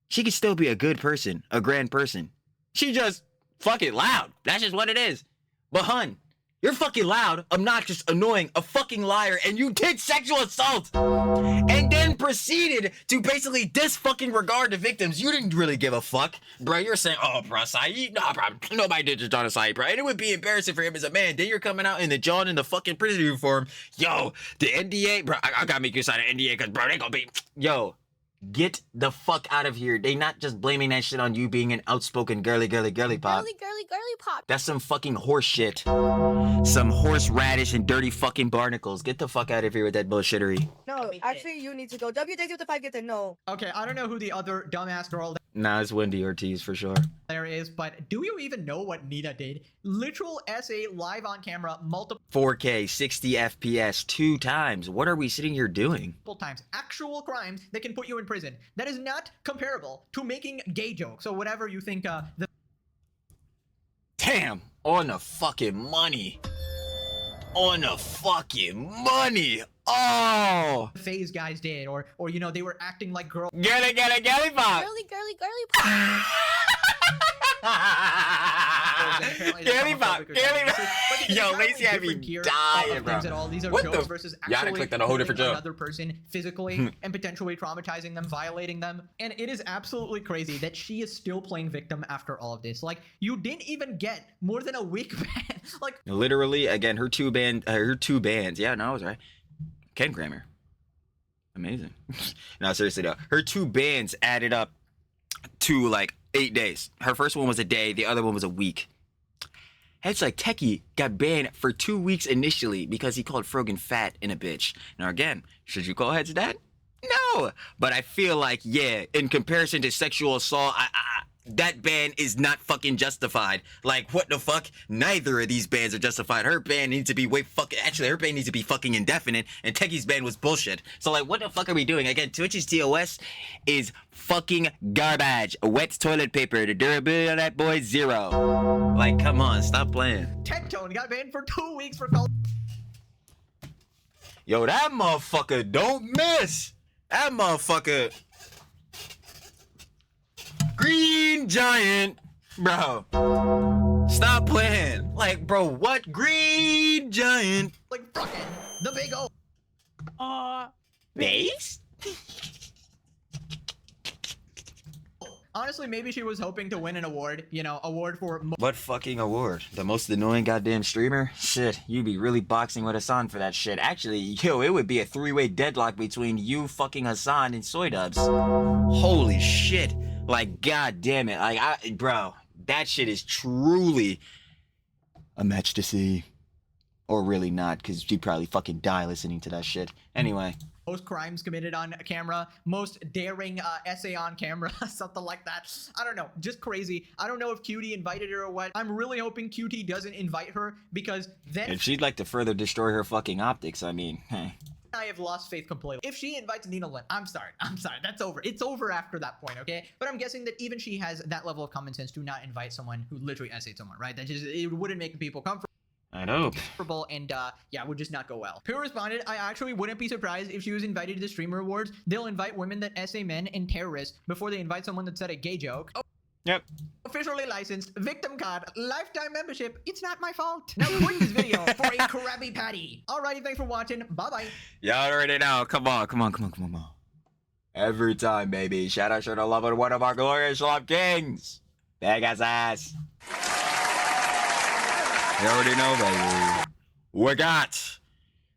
she could still be a good person, a grand person. She just fucking loud. That's just what it is. But hun, you're fucking loud, obnoxious, annoying, a fucking liar, and you did sexual assault! And then proceeded to basically disregard the victims. You didn't really give a fuck. Bro, you're saying, oh, bro, Saeed, nah, bro, nobody did this John Saeed, bro. And it would be embarrassing for him as a man. Then you're coming out in the John in the fucking prison uniform. Yo, the NDA, bro, I gotta make you sign an NDA, because, bro, they gonna be, yo, get the fuck out of here. They not just blaming that shit on you being an outspoken girly pop. Girly pop. That's some fucking horse shit. Some horseradish and dirty fucking barnacles. Get the fuck out of here with that bullshittery. No, actually, you need to go. WJZ with the 5 get there. No. Okay, I don't know who the other dumbass girl Nah, it's Wendy Ortiz for sure. there is, but do you even know what Nina did? Literal essay live on camera multiple 4K, 60 FPS, 2 times. What are we sitting here doing? times. Actual crimes that can put you in prison. That is not comparable to making gay jokes. So whatever you think the Bam! On the fucking money. On the fucking money. Oh! Phase guys did, or you know, they were acting like girls. Get it, girly pop. Girly pop. Girly pop. Yo, Lacey had me dying, bro. These are What jokes the? versus Y'all actually clicked on a whole different hurting joke. another person physically and potentially traumatizing them, violating them. And it is absolutely crazy that she is still playing victim after all of this. Like, you didn't even get more than a week ban. Like, Literally, again, her two bands. Yeah, no, I was right. Ken Kramer. Amazing. No, seriously though, her 2 bans added up to like 8 days. Her first one was a day, the other one was a week. It's like Techie got banned for 2 weeks initially because he called Frogan fat and a bitch. Now again, should you call heads that? No, but I feel like, yeah, in comparison to sexual assault, that ban is not fucking justified. Like, what the fuck? Neither of these bans are justified. Her ban needs to be her ban needs to be fucking indefinite, and Techie's ban was bullshit. So, like, what the fuck are we doing? Again, Twitch's TOS is fucking garbage. Wet toilet paper. The durability of that boy, 0. Like, come on, stop playing. Tectone got banned for 2 weeks for calling. Yo, that motherfucker don't miss. That motherfucker. Green Giant, bro. Stop playing. Like, bro, what? Green Giant. Like, fucking the big O. Base? Honestly, maybe she was hoping to win an award. You know, award for. What fucking award? The most annoying goddamn streamer? Shit, you'd be really boxing with Hasan for that shit. Actually, yo, it would be a 3-way deadlock between you, fucking Hasan, and Soy Dubs. Holy shit. Like, god damn it. Like, bro, that shit is truly a match to see. Or really not, because you'd probably fucking die listening to that shit. Anyway. Most crimes committed on camera, most daring essay on camera, something like that. I don't know, just crazy. I don't know if Cutie invited her or what. I'm really hoping Cutie doesn't invite her, because then If she'd like to further destroy her fucking optics, I mean, hey. I have lost faith completely. If she invites Nina Lynn, I'm sorry, that's over. It's over after that point, okay? But I'm guessing that even she has that level of common sense to not invite someone who literally essayed someone, right? That just, it wouldn't make people comfortable. I hope. And yeah, would just not go well. Who responded, I actually wouldn't be surprised if she was invited to the streamer awards. They'll invite women that essay men and terrorists before they invite someone that said a gay joke. Oh. Yep. Officially licensed, victim card, lifetime membership. It's not my fault. Now quit this video for a Krabby Patty. Alrighty, thanks for watching. Bye-bye. Y'all already know. Come on. Every time, baby. Shout out to the love of one of our glorious slop kings. Big ass. You already know, baby. We got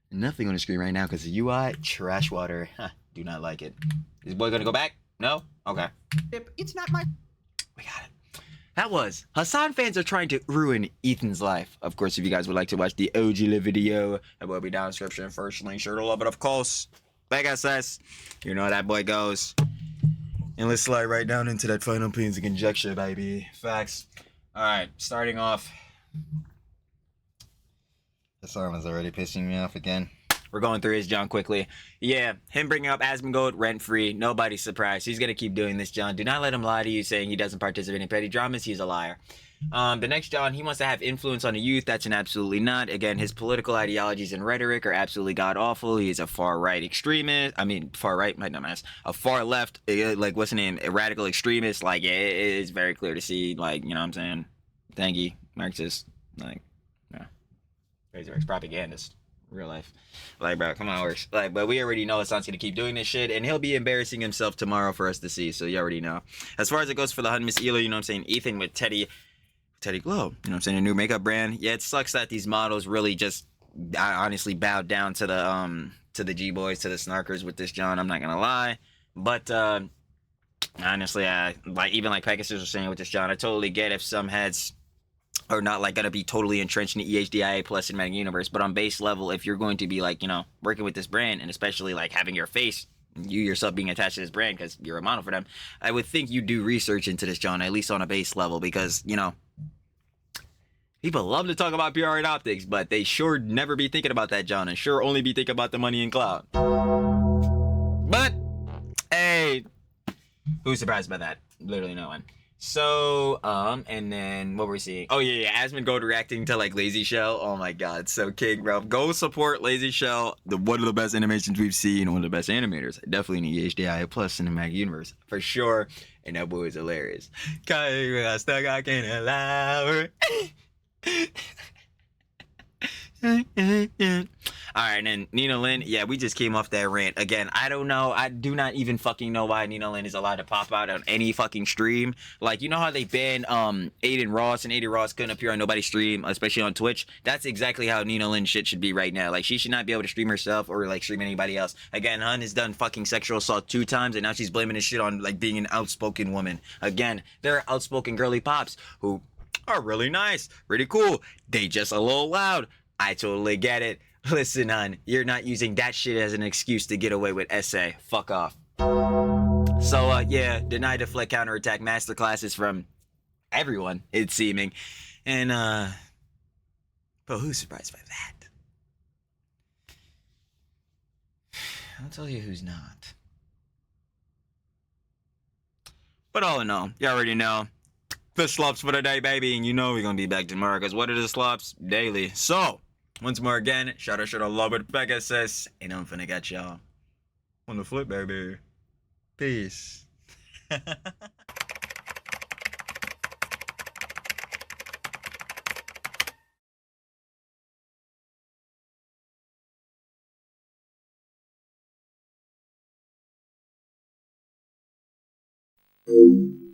nothing on the screen right now because the UI trash water. Do not like it. Is this boy gonna go back? No? Okay. It's not my. We got it. That was Hasan fans are trying to ruin Ethan's life. Of course, if you guys would like to watch the OG live video, that will be down in the description. First link, sure to love it, of course. Like I says, you know how that boy goes. And let's slide right down into that final pins and conjecture, baby. Facts. All right, starting off. This arm is already pissing me off again. We're going through his John quickly. Yeah, him bringing up Asmongold rent-free. Nobody's surprised. He's going to keep doing this, John. Do not let him lie to you saying he doesn't participate in petty dramas. He's a liar. The next John, he wants to have influence on the youth. That's an absolutely not. Again, his political ideologies and rhetoric are absolutely god-awful. He is a far-right extremist. I mean, far-right, my dumbass. A far-left, like, what's the name? A radical extremist. Like, yeah, it is very clear to see, like, you know what I'm saying? Thank you, Marxist. Like, yeah. Crazy Rex propagandist. Real life. Like, bro, come on, works. Like, but we already know Hasan's gonna keep doing this shit, and he'll be embarrassing himself tomorrow for us to see, so you already know. As far as it goes for the Hun Miss Hila, you know what I'm saying? Ethan with Teddy Glow, you know what I'm saying? A new makeup brand. Yeah, it sucks that these models really just honestly bowed down to the G-boys, to the snarkers with this John, I'm not gonna lie. But honestly, like even like Pegasus was saying with this John, I totally get if some heads are not like gonna be totally entrenched in the EHDIA plus cinematic universe, but on base level, if you're going to be like, you know, working with this brand and especially like having your face, you yourself being attached to this brand because you're a model for them, I would think you do research into this, John, at least on a base level, because, you know, people love to talk about PR and optics, but they sure never be thinking about that, John, and sure only be thinking about the money and clout. But hey, who's surprised by that? Literally no one. So, and then what we're seeing? Oh yeah, Asmongold reacting to like Lazy Shell. Oh my god, so king, bro. Go support Lazy Shell. One of the best animations we've seen. One of the best animators. Definitely in the HDI plus cinematic universe for sure. And that boy is hilarious. Stuck, I can't allow her. All right, and then Nina Lynn, yeah, we just came off that rant. Again, I don't know. I do not even fucking know why Nina Lynn is allowed to pop out on any fucking stream. Like, you know how they banned Aiden Ross, and Aiden Ross couldn't appear on nobody's stream, especially on Twitch? That's exactly how Nina Lynn shit should be right now. Like, she should not be able to stream herself or, like, stream anybody else. Again, Hun has done fucking sexual assault 2 times, and now she's blaming this shit on, like, being an outspoken woman. Again, there are outspoken girly pops who are really nice, really cool. They just a little loud. I totally get it. Listen, Hun, you're not using that shit as an excuse to get away with essay. Fuck off. So, yeah, deny, deflect, counterattack masterclasses from everyone, it's seeming. And, but who's surprised by that? I'll tell you who's not. But all in all, you already know. The slops for the day, baby. And you know we're gonna be back tomorrow, because what are the slops? Daily. So, once more again, shout out love with Pegasus. And I'm finna get y'all on the flip, baby. Peace. Thank you.